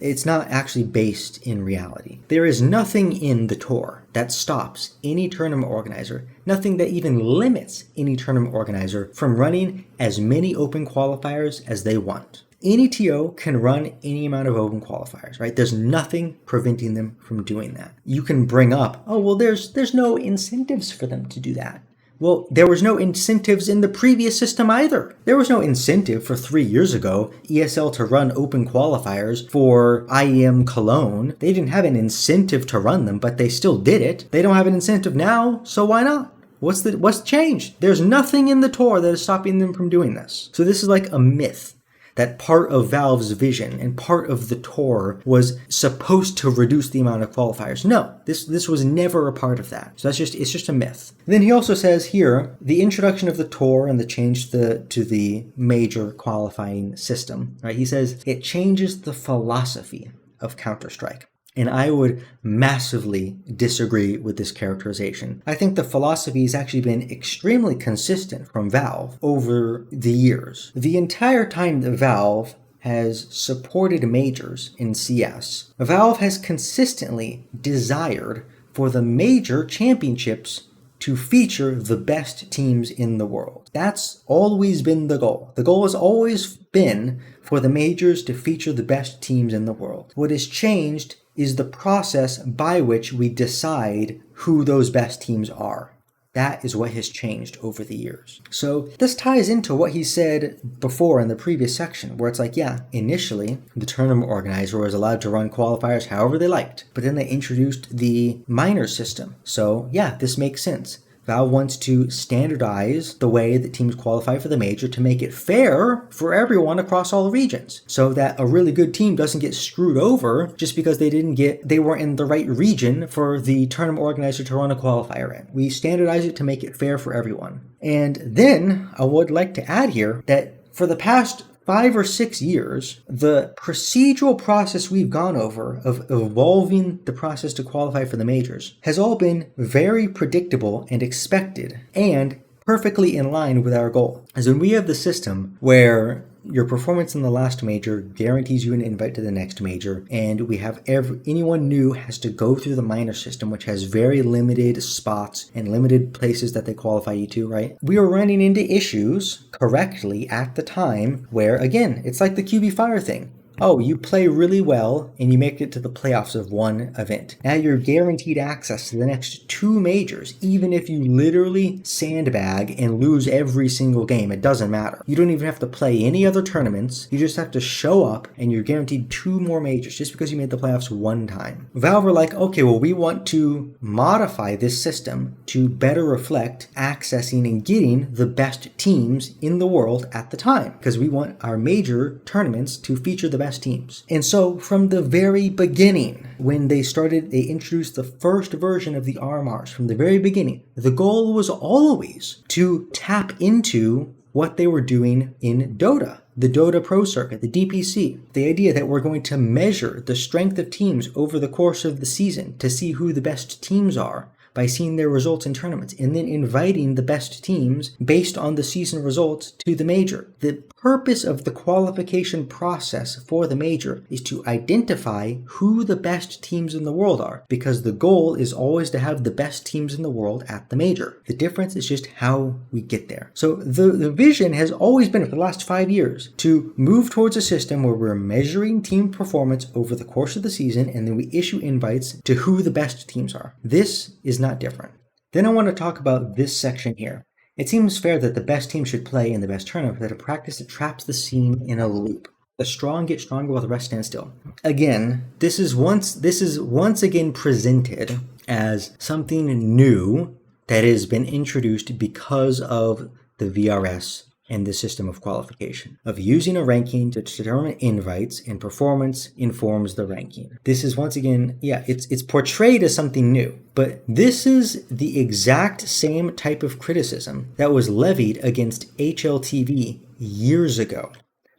It's not actually based in reality. There is nothing in the TOR that stops any tournament organizer, nothing that even limits any tournament organizer from running as many open qualifiers as they want. Any TO can run any amount of open qualifiers, right? There's nothing preventing them from doing that. You can bring up, oh, well, there's no incentives for them to do that. Well, there was no incentives in the previous system either. There was no incentive for 3 years ago, ESL to run open qualifiers for IEM Cologne. They didn't have an incentive to run them, but they still did it. They don't have an incentive now, so why not? What's changed? There's nothing in the Tour that is stopping them from doing this. So this is like a myth that part of Valve's vision and part of the Tour was supposed to reduce the amount of qualifiers. No, this was never a part of that. So it's just a myth. And then he also says here, the introduction of the Tour and the change to the major qualifying system, right? He says it changes the philosophy of Counter-Strike. And I would massively disagree with this characterization. I think the philosophy has actually been extremely consistent from Valve over the years. The entire time that Valve has supported majors in CS, Valve has consistently desired for the major championships to feature the best teams in the world. That's always been the goal. The goal has always been for the majors to feature the best teams in the world. What has changed is the process by which we decide who those best teams are. That is what has changed over the years. So this ties into what he said before in the previous section, where it's like, yeah, initially the tournament organizer was allowed to run qualifiers however they liked, but then they introduced the minor system. So yeah, this makes sense. Valve wants to standardize the way that teams qualify for the major to make it fair for everyone across all regions, so that a really good team doesn't get screwed over just because they weren't in the right region for the tournament organizer to run a qualifier in. We standardize it to make it fair for everyone. And then I would like to add here that for the past 5 or 6 years, the procedural process we've gone over of evolving the process to qualify for the majors has all been very predictable and expected and perfectly in line with our goal. As when we have the system where your performance in the last major guarantees you an invite to the next major, and we have anyone new has to go through the minor system, which has very limited spots and limited places that they qualify you to, right? We were running into issues correctly at the time where, again, it's like the QB Fire thing. Oh, you play really well and you make it to the playoffs of one event. Now you're guaranteed access to the next 2 majors, even if you literally sandbag and lose every single game. It doesn't matter. You don't even have to play any other tournaments. You just have to show up and you're guaranteed 2 more majors just because you made the playoffs one time. Valve were like, okay, well, we want to modify this system to better reflect accessing and getting the best teams in the world at the time, because we want our major tournaments to feature the best teams. And so from the very beginning, when they introduced the first version of the RMRs, from the very beginning, the goal was always to tap into what they were doing in Dota, the Dota Pro Circuit, the DPC. The idea that we're going to measure the strength of teams over the course of the season to see who the best teams are by seeing their results in tournaments, and then inviting the best teams based on the season results to the major. The purpose of the qualification process for the major is to identify who the best teams in the world are, because the goal is always to have the best teams in the world at the major. The difference is just how we get there. So the vision has always been, for the last 5 years, to move towards a system where we're measuring team performance over the course of the season, and then we issue invites to who the best teams are. This is not different. Then I want to talk about this section here. It seems fair that the best team should play in the best tournament, but a practice that traps the scene in a loop. The strong get stronger while the rest stand still. Again, this is once again presented as something new that has been introduced because of the VRS and the system of qualification, of using a ranking to determine invites, and performance informs the ranking. This is once again, it's portrayed as something new, but this is the exact same type of criticism that was levied against HLTV years ago.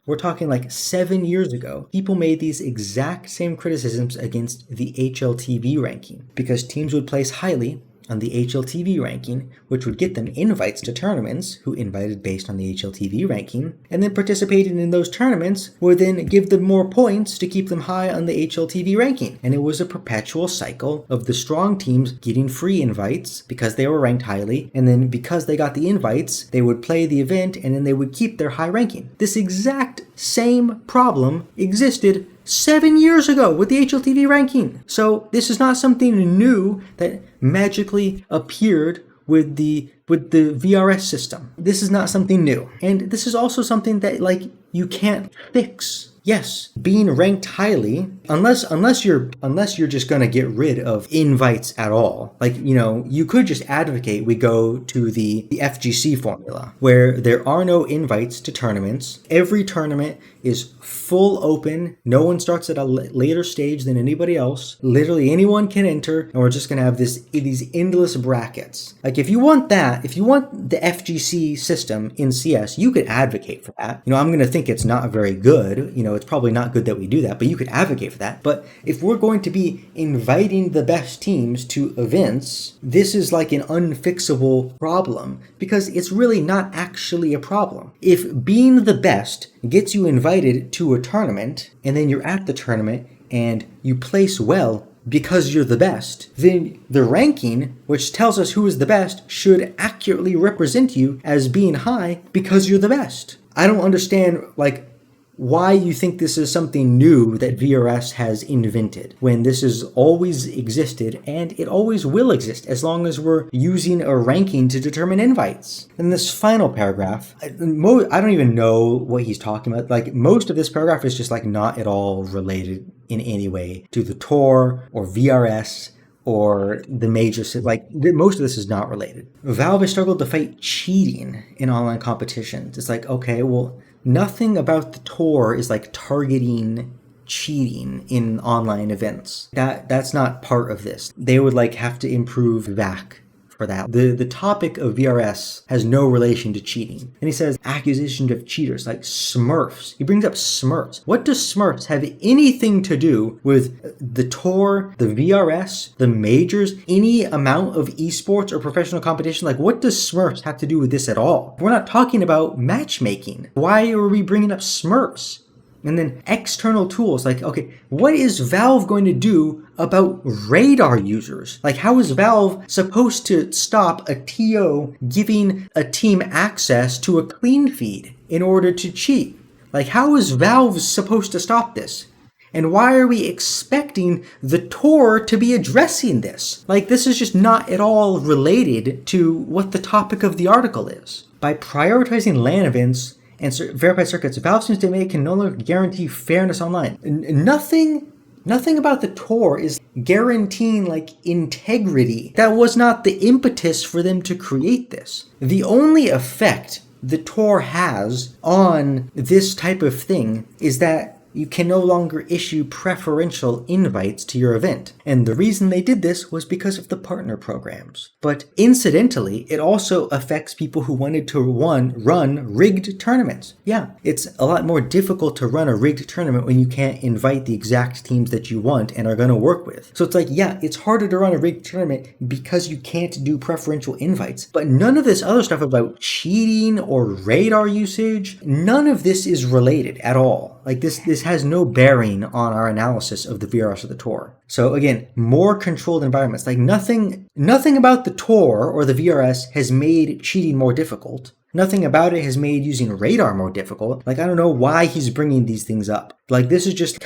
We're talking like 7 years ago. People made these exact same criticisms against the HLTV ranking because teams would place highly on the HLTV ranking, which would get them invites to tournaments, who invited based on the HLTV ranking, and then participating in those tournaments would then give them more points to keep them high on the HLTV ranking. And it was a perpetual cycle of the strong teams getting free invites because they were ranked highly, and then because they got the invites, they would play the event and then they would keep their high ranking. This exact same problem existed 7 years ago with the HLTV ranking. So this is not something new that magically appeared with the VRS system. This is not something new. And this is also something that you can't fix. Yes, being ranked highly, unless you're just gonna get rid of invites at all. You could just advocate we go to the FGC formula, where there are no invites to tournaments. Every tournament is full open. No one starts at a later stage than anybody else. Literally anyone can enter, and we're just gonna have these endless brackets. If you want that, if you want the FGC system in CS, you could advocate for that. I'm gonna think it's not very good. It's probably not good that we do that, but you could advocate for that. But if we're going to be inviting the best teams to events, this is like an unfixable problem because it's really not actually a problem. If being the best gets you invited to a tournament and then you're at the tournament and you place well because you're the best, then the ranking, which tells us who is the best, should accurately represent you as being high because you're the best. I don't understand why you think this is something new that VRS has invented, when this has always existed and it always will exist as long as we're using a ranking to determine invites. And this final paragraph, I don't even know what he's talking about. Most of this paragraph is just not at all related in any way to the Tour or VRS or the major, most of this is not related. Valve has struggled to fight cheating in online competitions. It's okay, well, nothing about the Tour is targeting cheating in online events. That's not part of this. They would have to improve VAC for that. The topic of VRS has no relation to cheating. And he says accusations of cheaters like Smurfs. He brings up Smurfs. What does Smurfs have anything to do with the Tour, the VRS, the majors, any amount of esports or professional competition? What does Smurfs have to do with this at all? We're not talking about matchmaking. Why are we bringing up Smurfs? And then external tools, okay, what is Valve going to do about radar users? How is Valve supposed to stop a TO giving a team access to a clean feed in order to cheat? How is Valve supposed to stop this? And why are we expecting the Tour to be addressing this? This is just not at all related to what the topic of the article is. By prioritizing LAN events and verified circuits, Valve seems to make can no longer guarantee fairness online. Nothing about the Tour is guaranteeing integrity. That was not the impetus for them to create this. The only effect the Tour has on this type of thing is that you can no longer issue preferential invites to your event. And the reason they did this was because of the partner programs. But incidentally, it also affects people who wanted to run rigged tournaments. Yeah, it's a lot more difficult to run a rigged tournament when you can't invite the exact teams that you want and are going to work with. So it's it's harder to run a rigged tournament because you can't do preferential invites. But none of this other stuff about cheating or radar usage, none of this is related at all. This has no bearing on our analysis of the VRS of the Tour. So again, more controlled environments. Nothing about the Tour or the VRS has made cheating more difficult. Nothing about it has made using radar more difficult. I don't know why he's bringing these things up. This is just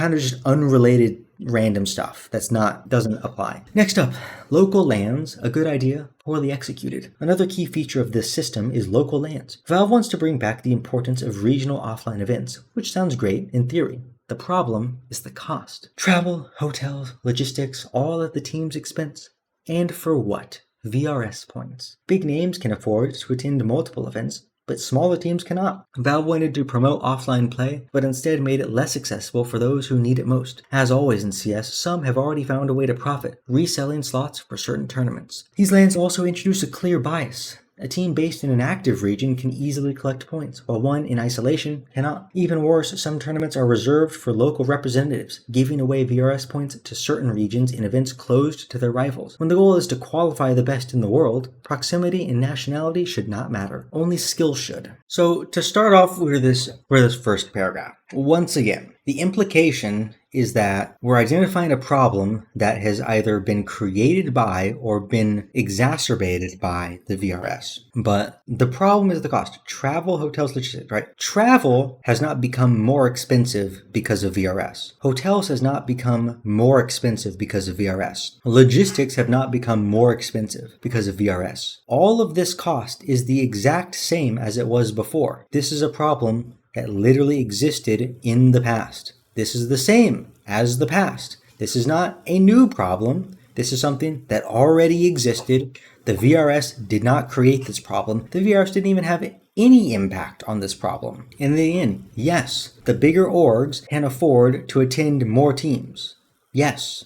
unrelated random stuff doesn't apply. Next up, local LANs, a good idea, poorly executed. Another key feature of this system is local LANs. Valve wants to bring back the importance of regional offline events, which sounds great in theory. The problem is the cost. Travel, hotels, logistics, all at the team's expense. And for what? VRS points. Big names can afford to attend multiple events, but smaller teams cannot. Valve wanted to promote offline play, but instead made it less accessible for those who need it most. As always in CS, some have already found a way to profit, reselling slots for certain tournaments. These LANs also introduce a clear bias. A team based in an active region can easily collect points, while one in isolation cannot. Even worse, some tournaments are reserved for local representatives, giving away VRS points to certain regions in events closed to their rivals. When the goal is to qualify the best in the world, proximity and nationality should not matter. Only skill should. So to start off with this first paragraph, once again, the implication is that we're identifying a problem that has either been created by or been exacerbated by the VRS. But the problem is the cost. Travel, hotels, logistics, right? Travel has not become more expensive because of VRS. Hotels has not become more expensive because of VRS. Logistics have not become more expensive because of VRS. All of this cost is the exact same as it was before. This is a problem that literally existed in the past. This is the same as the past. This is not a new problem. This is something that already existed. The VRS did not create this problem. The VRS didn't even have any impact on this problem. In the end, yes, the bigger orgs can afford to attend more teams. Yes,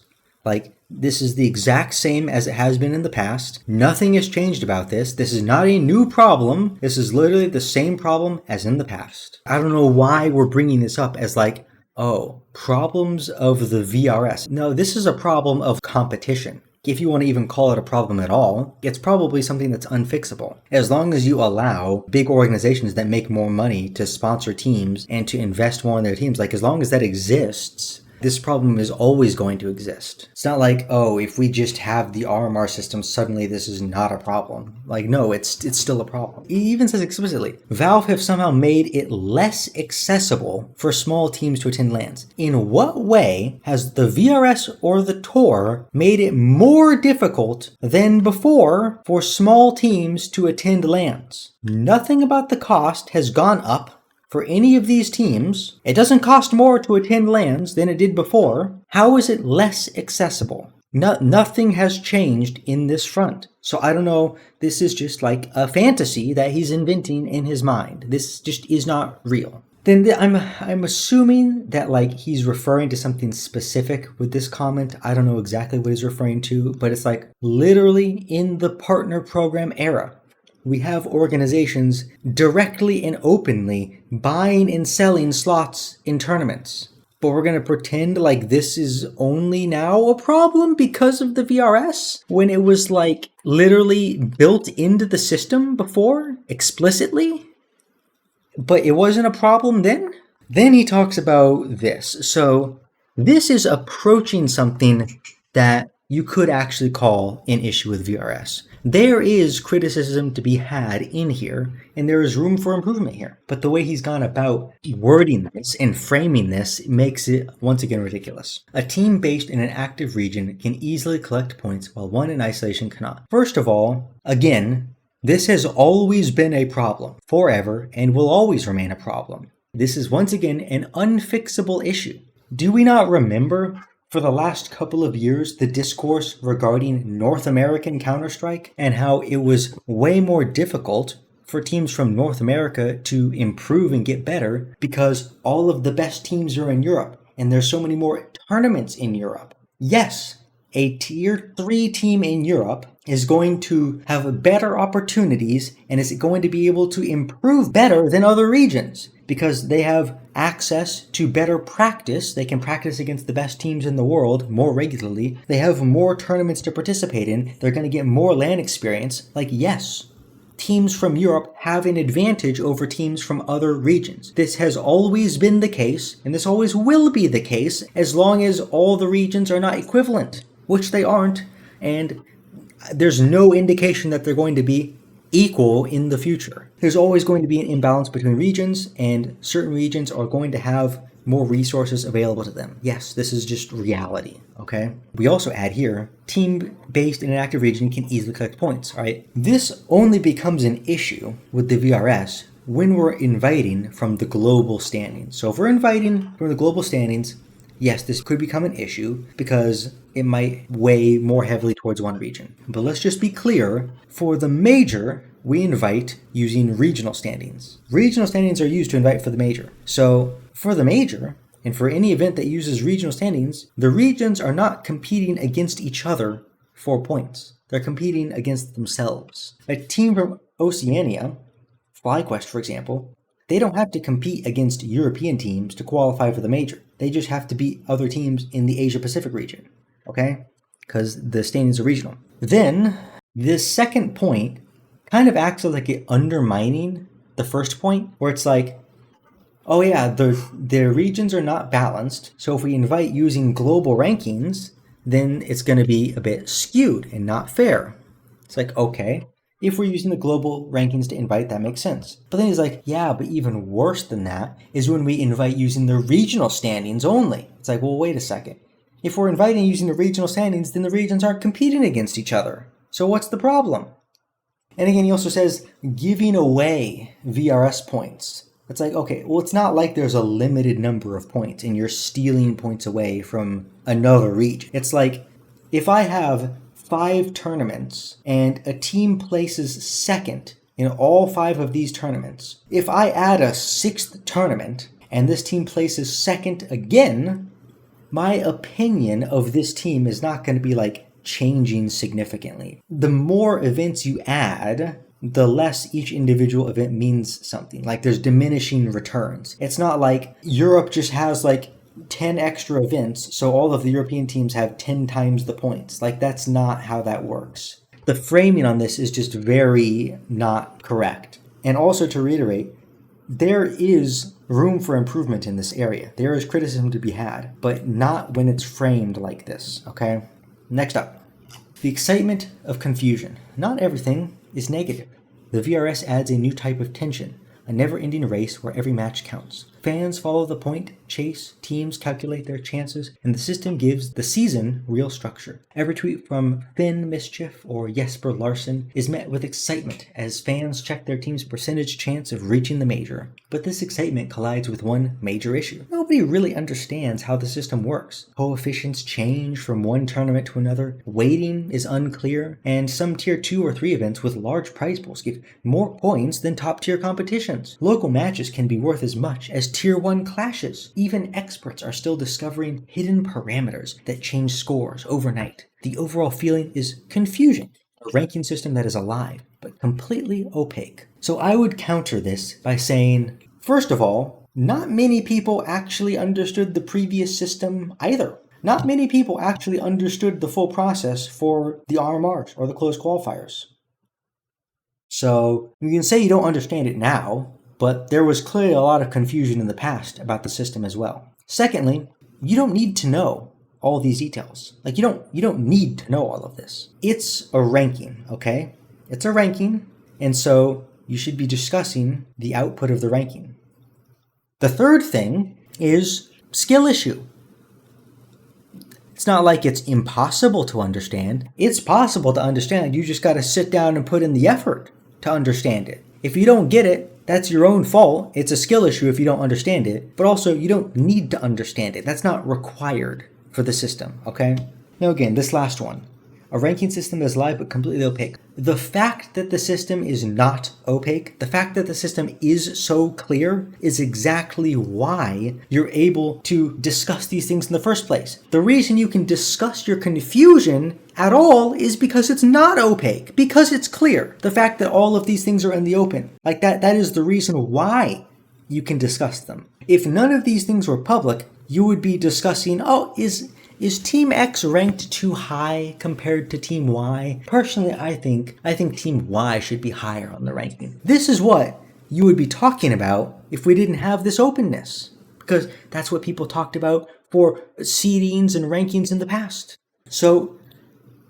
this is the exact same as it has been in the past. Nothing has changed about this. This is not a new problem. This is literally the same problem as in the past. I don't know why we're bringing this up as problems of the VRS. No, this is a problem of competition. If you want to even call it a problem at all, it's probably something that's unfixable. As long as you allow big organizations that make more money to sponsor teams and to invest more in their teams, as long as that exists, this problem is always going to exist. It's not if we just have the RMR system, suddenly this is not a problem. No, it's still a problem. It even says explicitly, Valve have somehow made it less accessible for small teams to attend LANs. In what way has the VRS or the Tour made it more difficult than before for small teams to attend LANs? Nothing about the cost has gone up for any of these teams. It doesn't cost more to attend LANs than it did before. How is it less accessible? Nothing has changed in this front. So I don't know, this is just a fantasy that he's inventing in his mind. This just is not real. Then I'm assuming that he's referring to something specific with this comment. I don't know exactly what he's referring to, but it's literally in the partner program era. We have organizations directly and openly buying and selling slots in tournaments. But we're going to pretend this is only now a problem because of the VRS? When it was literally built into the system before, explicitly? But it wasn't a problem then? Then he talks about this. So this is approaching something that you could actually call an issue with VRS. There is criticism to be had in here, and there is room for improvement here. But the way he's gone about wording this and framing this makes it, once again, ridiculous. A team based in an active region can easily collect points while one in isolation cannot. First of all, again, this has always been a problem, forever, and will always remain a problem. This is, once again, an unfixable issue. Do we not remember for the last couple of years the discourse regarding North American Counter-Strike and how it was way more difficult for teams from North America to improve and get better because all of the best teams are in Europe and there's so many more tournaments in Europe? Yes, a tier 3 team in Europe is going to have better opportunities and is going to be able to improve better than other regions because they have access to better practice. They can practice against the best teams in the world more regularly. They have more tournaments to participate in. They're going to get more LAN experience. Yes, teams from Europe have an advantage over teams from other regions. This has always been the case, and this always will be the case as long as all the regions are not equivalent, which they aren't, and there's no indication that they're going to be equal in the future. There's always going to be an imbalance between regions, and certain regions are going to have more resources available to them. Yes, this is just reality, okay? We also add here, team based in an active region can easily collect points, all right? This only becomes an issue with the VRS when we're inviting from the global standings. So if we're inviting from the global standings, yes, this could become an issue because it might weigh more heavily towards one region. But let's just be clear, for the major, we invite using regional standings. Regional standings are used to invite for the major. So for the major, and for any event that uses regional standings, the regions are not competing against each other for points. They're competing against themselves. A team from Oceania, FlyQuest for example, they don't have to compete against European teams to qualify for the major. They just have to beat other teams in the Asia Pacific region, okay? Because the standings are regional. Then, this second point kind of acts like it undermining the first point, where it's like, oh yeah, the regions are not balanced, so if we invite using global rankings, then it's going to be a bit skewed and not fair. It's like, okay, if we're using the global rankings to invite, that makes sense. But then he's like, yeah, but even worse than that is when we invite using the regional standings only. It's like, well, wait a second. If we're inviting using the regional standings, then the regions aren't competing against each other. So what's the problem? And again, he also says giving away VRS points. It's like, okay, well, it's not like there's a limited number of points and you're stealing points away from another region. It's like, if I have 5 tournaments and a team places second in all 5 of these tournaments, if I add a 6th tournament and this team places second again, my opinion of this team is not going to be like changing significantly. The more events you add, the less each individual event means something. Like there's diminishing returns. It's not like Europe just has like 10 extra events, so all of the European teams have 10 times the points. Like that's not how that works. The framing on this is just very not correct. And also to reiterate, there is room for improvement in this area. There is criticism to be had, but not when it's framed like this, okay? Next up, the excitement of confusion. Not everything is negative. The VRS adds a new type of tension, a never-ending race where every match counts. Fans follow the point, chase, teams calculate their chances, and the system gives the season real structure. Every tweet from Finn Mischief or Jesper Larsen is met with excitement as fans check their team's percentage chance of reaching the major. But this excitement collides with one major issue. Nobody really understands how the system works. Coefficients change from one tournament to another, weighting is unclear, and some tier 2 or 3 events with large prize pools give more points than top-tier competitions. Local matches can be worth as much as tier 1 clashes. Even experts are still discovering hidden parameters that change scores overnight. The overall feeling is confusion, a ranking system that is alive, but completely opaque. So I would counter this by saying, first of all, not many people actually understood the previous system either. Not many people actually understood the full process for the RMRs or the closed qualifiers. So you can say you don't understand it now, but there was clearly a lot of confusion in the past about the system as well. Secondly, you don't need to know all these details. Like you don't need to know all of this. It's a ranking, okay? It's a ranking, and so you should be discussing the output of the ranking. The third thing is skill issue. It's not like it's impossible to understand. It's possible to understand. You just got to sit down and put in the effort to understand it. If you don't get it, that's your own fault. It's a skill issue if you don't understand it, but also you don't need to understand it. That's not required for the system, okay? Now again, this last one. A ranking system that is live but completely opaque. The fact that the system is not opaque, the fact that the system is so clear is exactly why you're able to discuss these things in the first place. The reason you can discuss your confusion at all is because it's not opaque, because it's clear. The fact that all of these things are in the open, like that is the reason why you can discuss them. If none of these things were public, you would be discussing, oh, is Team X ranked too high compared to Team Y? Personally, I think Team Y should be higher on the ranking. This is what you would be talking about if we didn't have this openness, because that's what people talked about for seedings and rankings in the past. So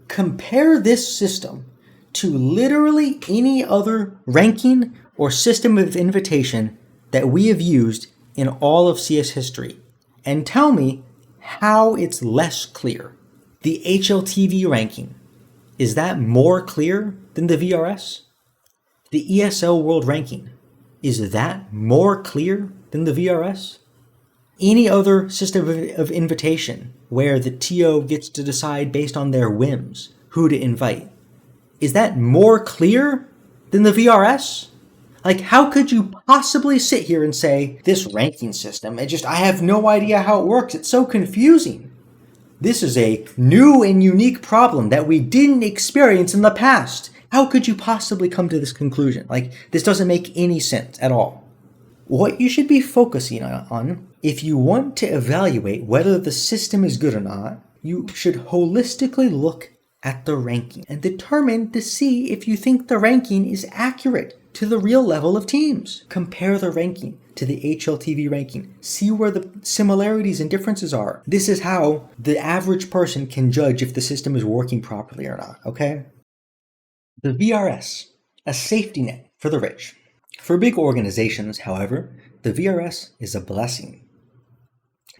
compare this system to literally any other ranking or system of invitation that we have used in all of CS history, and tell me how it's less clear. The HLTV ranking, is that more clear than the VRS? The ESL World Ranking, is that more clear than the VRS? Any other system of invitation where the TO gets to decide based on their whims who to invite, is that more clear than the VRS? Like, how could you possibly sit here and say, this ranking system, I have no idea how it works. It's so confusing. This is a new and unique problem that we didn't experience in the past. How could you possibly come to this conclusion? Like, this doesn't make any sense at all. What you should be focusing on, if you want to evaluate whether the system is good or not, you should holistically look at the ranking and determine to see if you think the ranking is accurate to the real level of teams. Compare the ranking to the HLTV ranking. See where the similarities and differences are. This is how the average person can judge if the system is working properly or not, okay? The VRS, a safety net for the rich. For big organizations, however, the VRS is a blessing.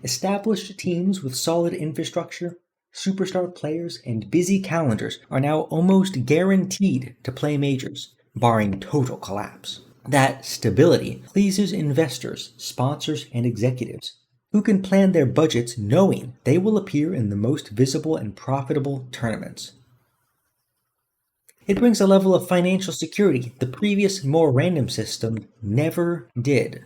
Established teams with solid infrastructure, superstar players, and busy calendars are now almost guaranteed to play majors, barring total collapse. That stability pleases investors, sponsors, and executives, who can plan their budgets knowing they will appear in the most visible and profitable tournaments. It brings a level of financial security the previous, more random system never did.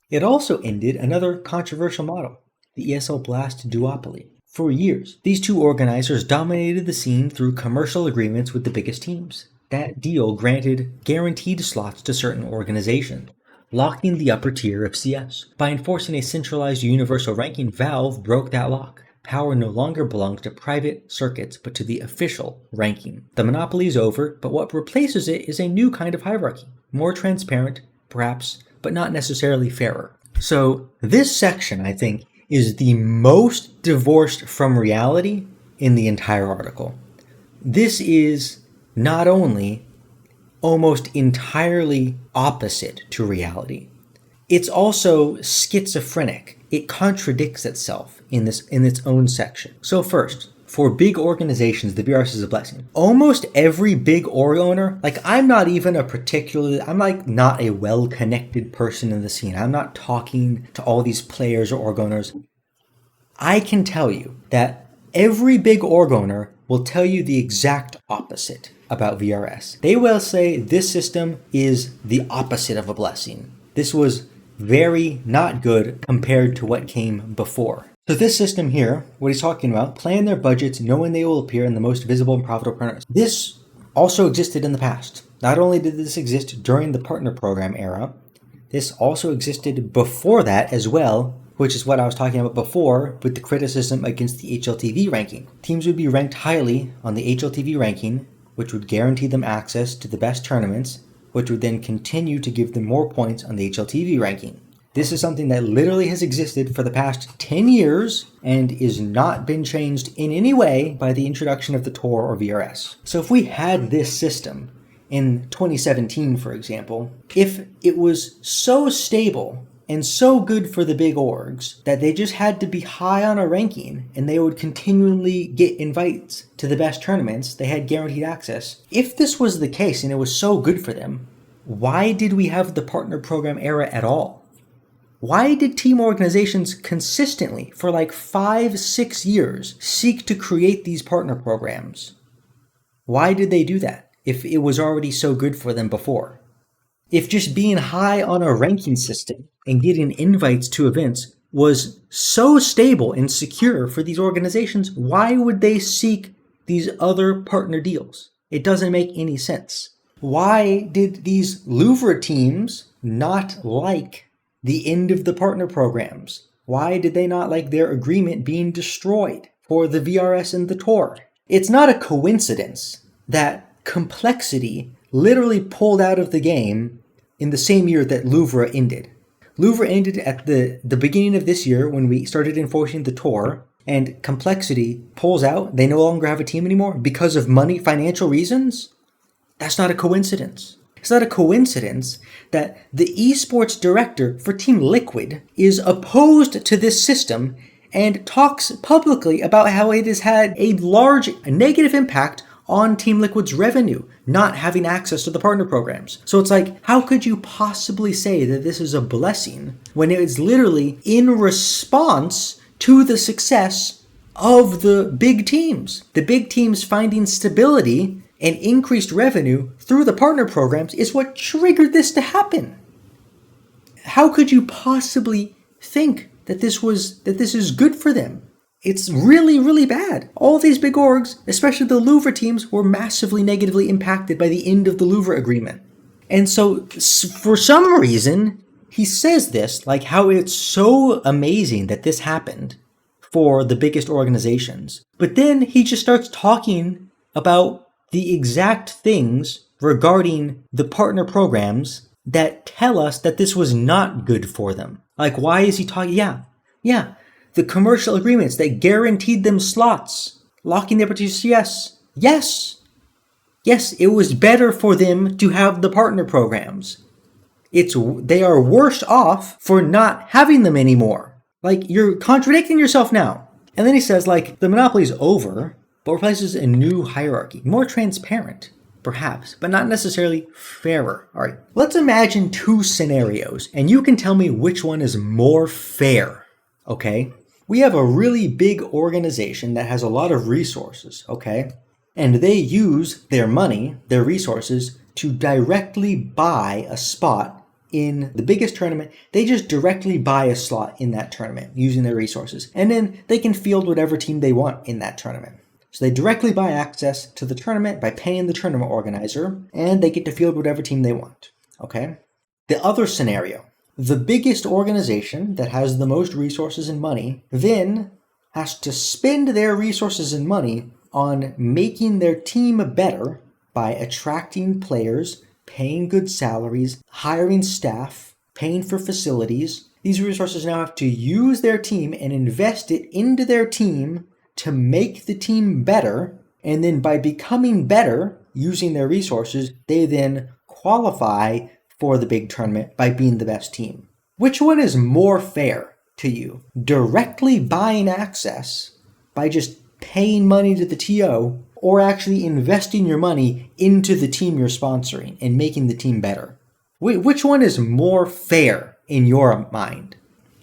It also ended another controversial model, the ESL Blast duopoly. For years, these two organizers dominated the scene through commercial agreements with the biggest teams. That deal granted guaranteed slots to certain organizations, locking the upper tier of CS. By enforcing a centralized universal ranking, Valve broke that lock. Power no longer belongs to private circuits, but to the official ranking. The monopoly is over, but what replaces it is a new kind of hierarchy. More transparent, perhaps, but not necessarily fairer. So this section, I think, is the most divorced from reality in the entire article. This is not only almost entirely opposite to reality, it's also schizophrenic. It contradicts itself in its own section. So first, for big organizations, the VRS is a blessing. Almost every big org owner, I'm not a well-connected person in the scene. I'm not talking to all these players or org owners. I can tell you that every big org owner will tell you the exact opposite about VRS. They will say this system is the opposite of a blessing. This was very not good compared to what came before. So this system here, what he's talking about, plan their budgets knowing they will appear in the most visible and profitable partners. This also existed in the past. Not only did this exist during the partner program era, this also existed before that as well, which is what I was talking about before with the criticism against the HLTV ranking. Teams would be ranked highly on the HLTV ranking, which would guarantee them access to the best tournaments, which would then continue to give them more points on the HLTV ranking. This is something that literally has existed for the past 10 years and is not been changed in any way by the introduction of the Tour or VRS. So if we had this system in 2017, for example, if it was so stable and so good for the big orgs that they just had to be high on a ranking and they would continually get invites to the best tournaments, they had guaranteed access. If this was the case and it was so good for them, why did we have the partner program era at all? Why did team organizations consistently, for 5-6 years, seek to create these partner programs? Why did they do that if it was already so good for them before? If just being high on a ranking system and getting invites to events was so stable and secure for these organizations, why would they seek these other partner deals? It doesn't make any sense. Why did these Louvre teams not like the end of the partner programs? Why did they not like their agreement being destroyed for the VRS and the Tour? It's not a coincidence that Complexity literally pulled out of the game in the same year that Louvre ended. Louvre ended at the beginning of this year when we started enforcing the Tour, and Complexity pulls out. They no longer have a team anymore because of money, financial reasons. That's not a coincidence. It's not a coincidence that the esports director for Team Liquid is opposed to this system and talks publicly about how it has had a large negative impact on Team Liquid's revenue, not having access to the partner programs. So it's how could you possibly say that this is a blessing when it is literally in response to the success of the big teams? The big teams finding stability and increased revenue through the partner programs is what triggered this to happen. How could you possibly think that this is good for them? It's really, really bad. All these big orgs, especially the Louvre teams, were massively negatively impacted by the end of the Louvre agreement. And so, for some reason, he says this, like how it's so amazing that this happened for the biggest organizations. But then he just starts talking about the exact things regarding the partner programs that tell us that this was not good for them. Like, why is he talking? Yeah. The commercial agreements that guaranteed them slots, locking the opportunities. Yes, it was better for them to have the partner programs. They are worse off for not having them anymore. Like, you're contradicting yourself now. And then he says, like, the monopoly is over, but replaces a new hierarchy, more transparent, perhaps, but not necessarily fairer. All right, let's imagine two scenarios, and you can tell me which one is more fair, okay? We have a really big organization that has a lot of resources, okay? And they use their money, their resources, to directly buy a spot in the biggest tournament. They just directly buy a slot in that tournament using their resources. And then they can field whatever team they want in that tournament. So they directly buy access to the tournament by paying the tournament organizer, and they get to field whatever team they want, okay? The other scenario, the biggest organization that has the most resources and money then has to spend their resources and money on making their team better by attracting players, paying good salaries, hiring staff, paying for facilities. These resources now have to use their team and invest it into their team to make the team better. And then by becoming better, using their resources, they then qualify for the big tournament by being the best team. Which one is more fair to you? Directly buying access by just paying money to the TO, or actually investing your money into the team you're sponsoring and making the team better? Which one is more fair in your mind?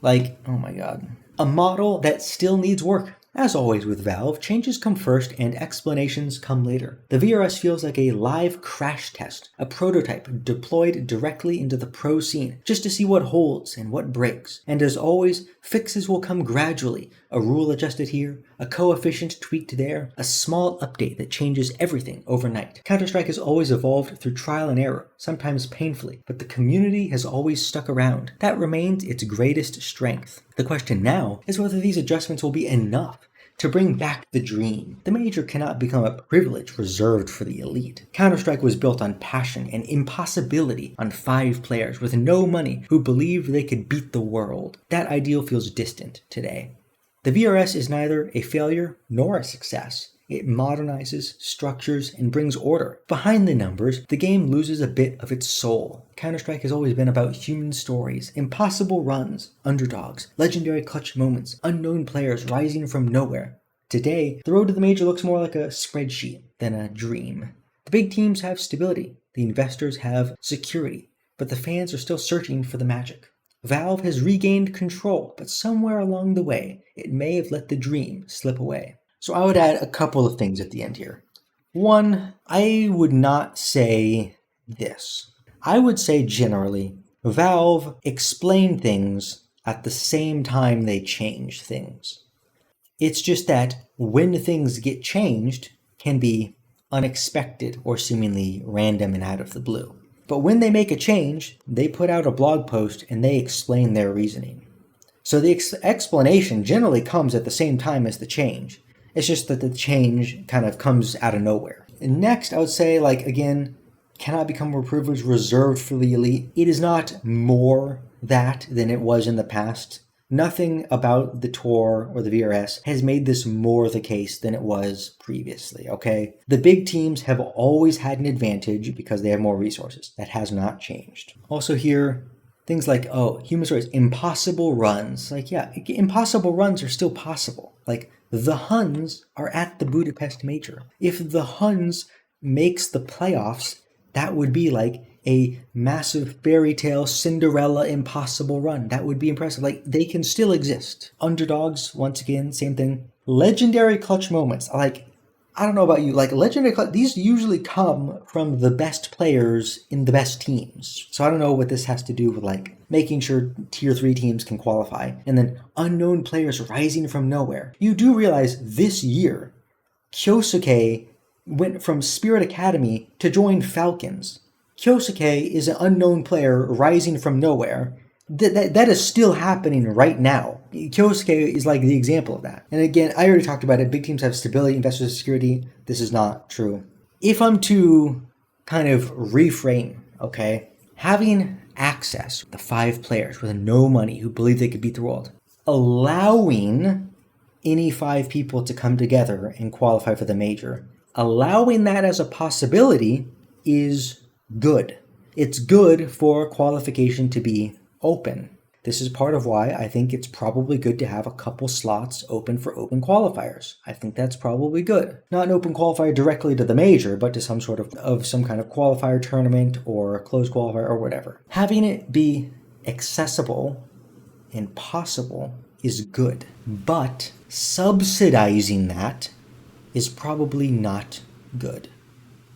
Like, oh my God. A model that still needs work. As always with Valve, changes come first and explanations come later. The VRS feels like a live crash test, a prototype deployed directly into the pro scene, just to see what holds and what breaks. And as always, fixes will come gradually. A rule adjusted here, a coefficient tweaked there, a small update that changes everything overnight. Counter-Strike has always evolved through trial and error, sometimes painfully, but the community has always stuck around. That remains its greatest strength. The question now is whether these adjustments will be enough to bring back the dream. The major cannot become a privilege reserved for the elite. Counter-Strike was built on passion and impossibility, on 5 players with no money who believed they could beat the world. That ideal feels distant today. The VRS is neither a failure nor a success. It modernizes, structures, and brings order. Behind the numbers, the game loses a bit of its soul. Counter-Strike has always been about human stories, impossible runs, underdogs, legendary clutch moments, unknown players rising from nowhere. Today, the road to the major looks more like a spreadsheet than a dream. The big teams have stability, the investors have security, but the fans are still searching for the magic. Valve has regained control, but somewhere along the way, it may have let the dream slip away. So I would add a couple of things at the end here. One, I would not say this. I would say generally, Valve explained things at the same time they changed things. It's just that when things get changed, can be unexpected or seemingly random and out of the blue. But when they make a change, they put out a blog post and they explain their reasoning. So the explanation generally comes at the same time as the change. It's just that the change kind of comes out of nowhere. And next, I would say, like, again, cannot become more privileged reserved for the elite. It is not more that than it was in the past. Nothing about the Tour or the VRS has made this more the case than it was previously, okay? The big teams have always had an advantage because they have more resources. That has not changed. Also here, things like, human stories, impossible runs. Like, yeah, impossible runs are still possible. Like, the Huns are at the Budapest Major. If the Huns makes the playoffs, that would be like a massive fairy tale Cinderella impossible run. That would be impressive. Like, they can still exist. Underdogs, once again, same thing. Legendary clutch moments. Like, I don't know about you, like legendary, these usually come from the best players in the best teams. So I don't know what this has to do with like making sure tier 3 teams can qualify and then unknown players rising from nowhere. You do realize this year, Kyosuke went from Spirit Academy to join Falcons. Kyosuke is an unknown player rising from nowhere. That is still happening right now. Kyosuke is like the example of that. And again, I already talked about it. Big teams have stability, investors have security. This is not true. If I'm to kind of reframe, okay, having access, the 5 players with no money who believe they could beat the world, allowing any 5 people to come together and qualify for the major, allowing that as a possibility is good. It's good for qualification to be open. This is part of why I think it's probably good to have a couple slots open for open qualifiers. I think that's probably good. Not an open qualifier directly to the major, but to some sort of some kind of qualifier tournament or a closed qualifier or whatever. Having it be accessible and possible is good, but subsidizing that is probably not good.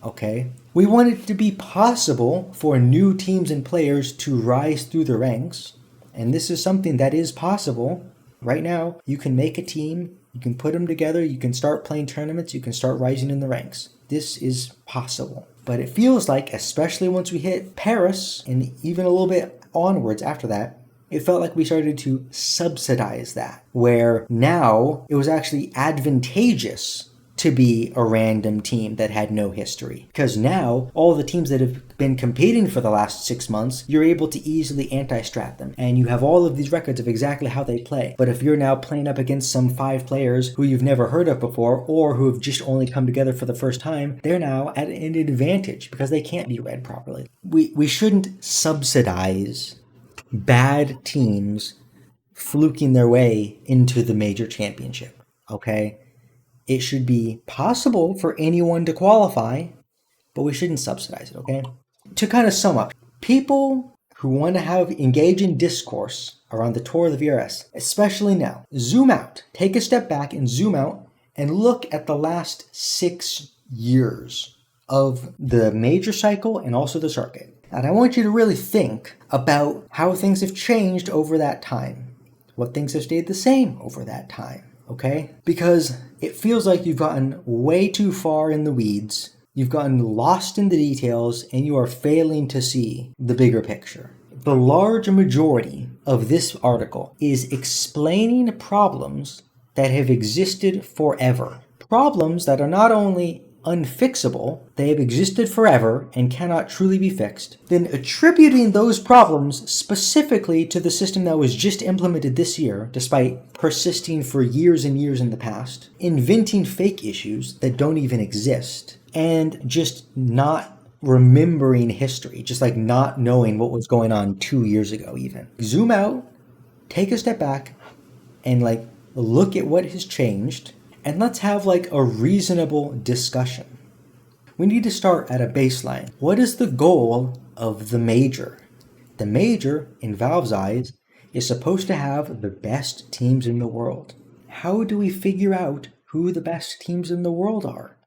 Okay? We want it to be possible for new teams and players to rise through the ranks, and this is something that is possible. Right now, you can make a team, you can put them together, you can start playing tournaments, you can start rising in the ranks. This is possible. But it feels like, especially once we hit Paris, and even a little bit onwards after that, it felt like we started to subsidize that, where now it was actually advantageous to be a random team that had no history. Because now, all the teams that have been competing for the last 6 months, you're able to easily anti-strat them. And you have all of these records of exactly how they play. But if you're now playing up against some 5 players who you've never heard of before, or who have just only come together for the first time, they're now at an advantage because they can't be read properly. We shouldn't subsidize bad teams fluking their way into the major championship, okay? It should be possible for anyone to qualify, but we shouldn't subsidize it, okay? To kind of sum up, people who want to engage in discourse around the tour of the VRS, especially now, zoom out, take a step back and zoom out and look at the last 6 years of the major cycle and also the circuit. And I want you to really think about how things have changed over that time, what things have stayed the same over that time. Okay? Because it feels like you've gotten way too far in the weeds, you've gotten lost in the details, and you are failing to see the bigger picture. The large majority of this article is explaining problems that have existed forever. Problems that are not only unfixable, they have existed forever and cannot truly be fixed, then attributing those problems specifically to the system that was just implemented this year, despite persisting for years and years in the past, inventing fake issues that don't even exist, and just not remembering history, just like not knowing what was going on 2 years ago even. Zoom out, take a step back, and like look at what has changed, and let's have like a reasonable discussion. We need to start at a baseline. What is the goal of the major? The major, in Valve's eyes, is supposed to have the best teams in the world. How do we figure out who the best teams in the world are?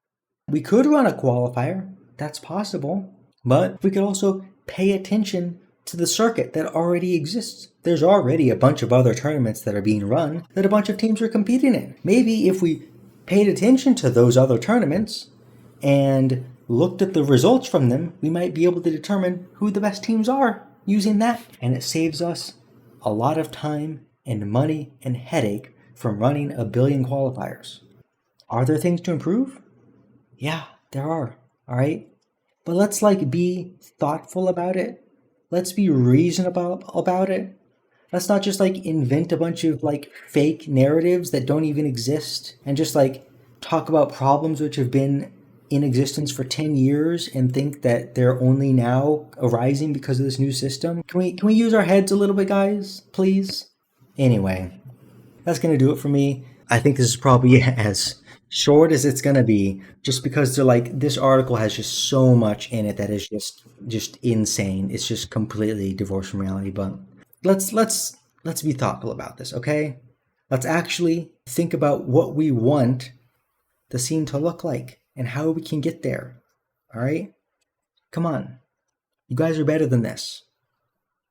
We could run a qualifier, that's possible, but we could also pay attention to the circuit that already exists. There's already a bunch of other tournaments that are being run that a bunch of teams are competing in. Maybe if we paid attention to those other tournaments and looked at the results from them, we might be able to determine who the best teams are using that. And it saves us a lot of time and money and headache from running a billion qualifiers. Are there things to improve? Yeah, there are. All right. But let's be thoughtful about it. Let's be reasonable about it. Let's not just invent a bunch of fake narratives that don't even exist and just talk about problems which have been in existence for 10 years and think that they're only now arising because of this new system. Can we use our heads a little bit, guys? Please? Anyway, that's going to do it for me. I think this is probably as short as it's going to be, just because they're this article has just so much in it that is just insane. It's just completely divorced from reality. But let's be thoughtful about this, okay? Let's actually think about what we want the scene to look like and how we can get there. All right? Come on. You guys are better than this.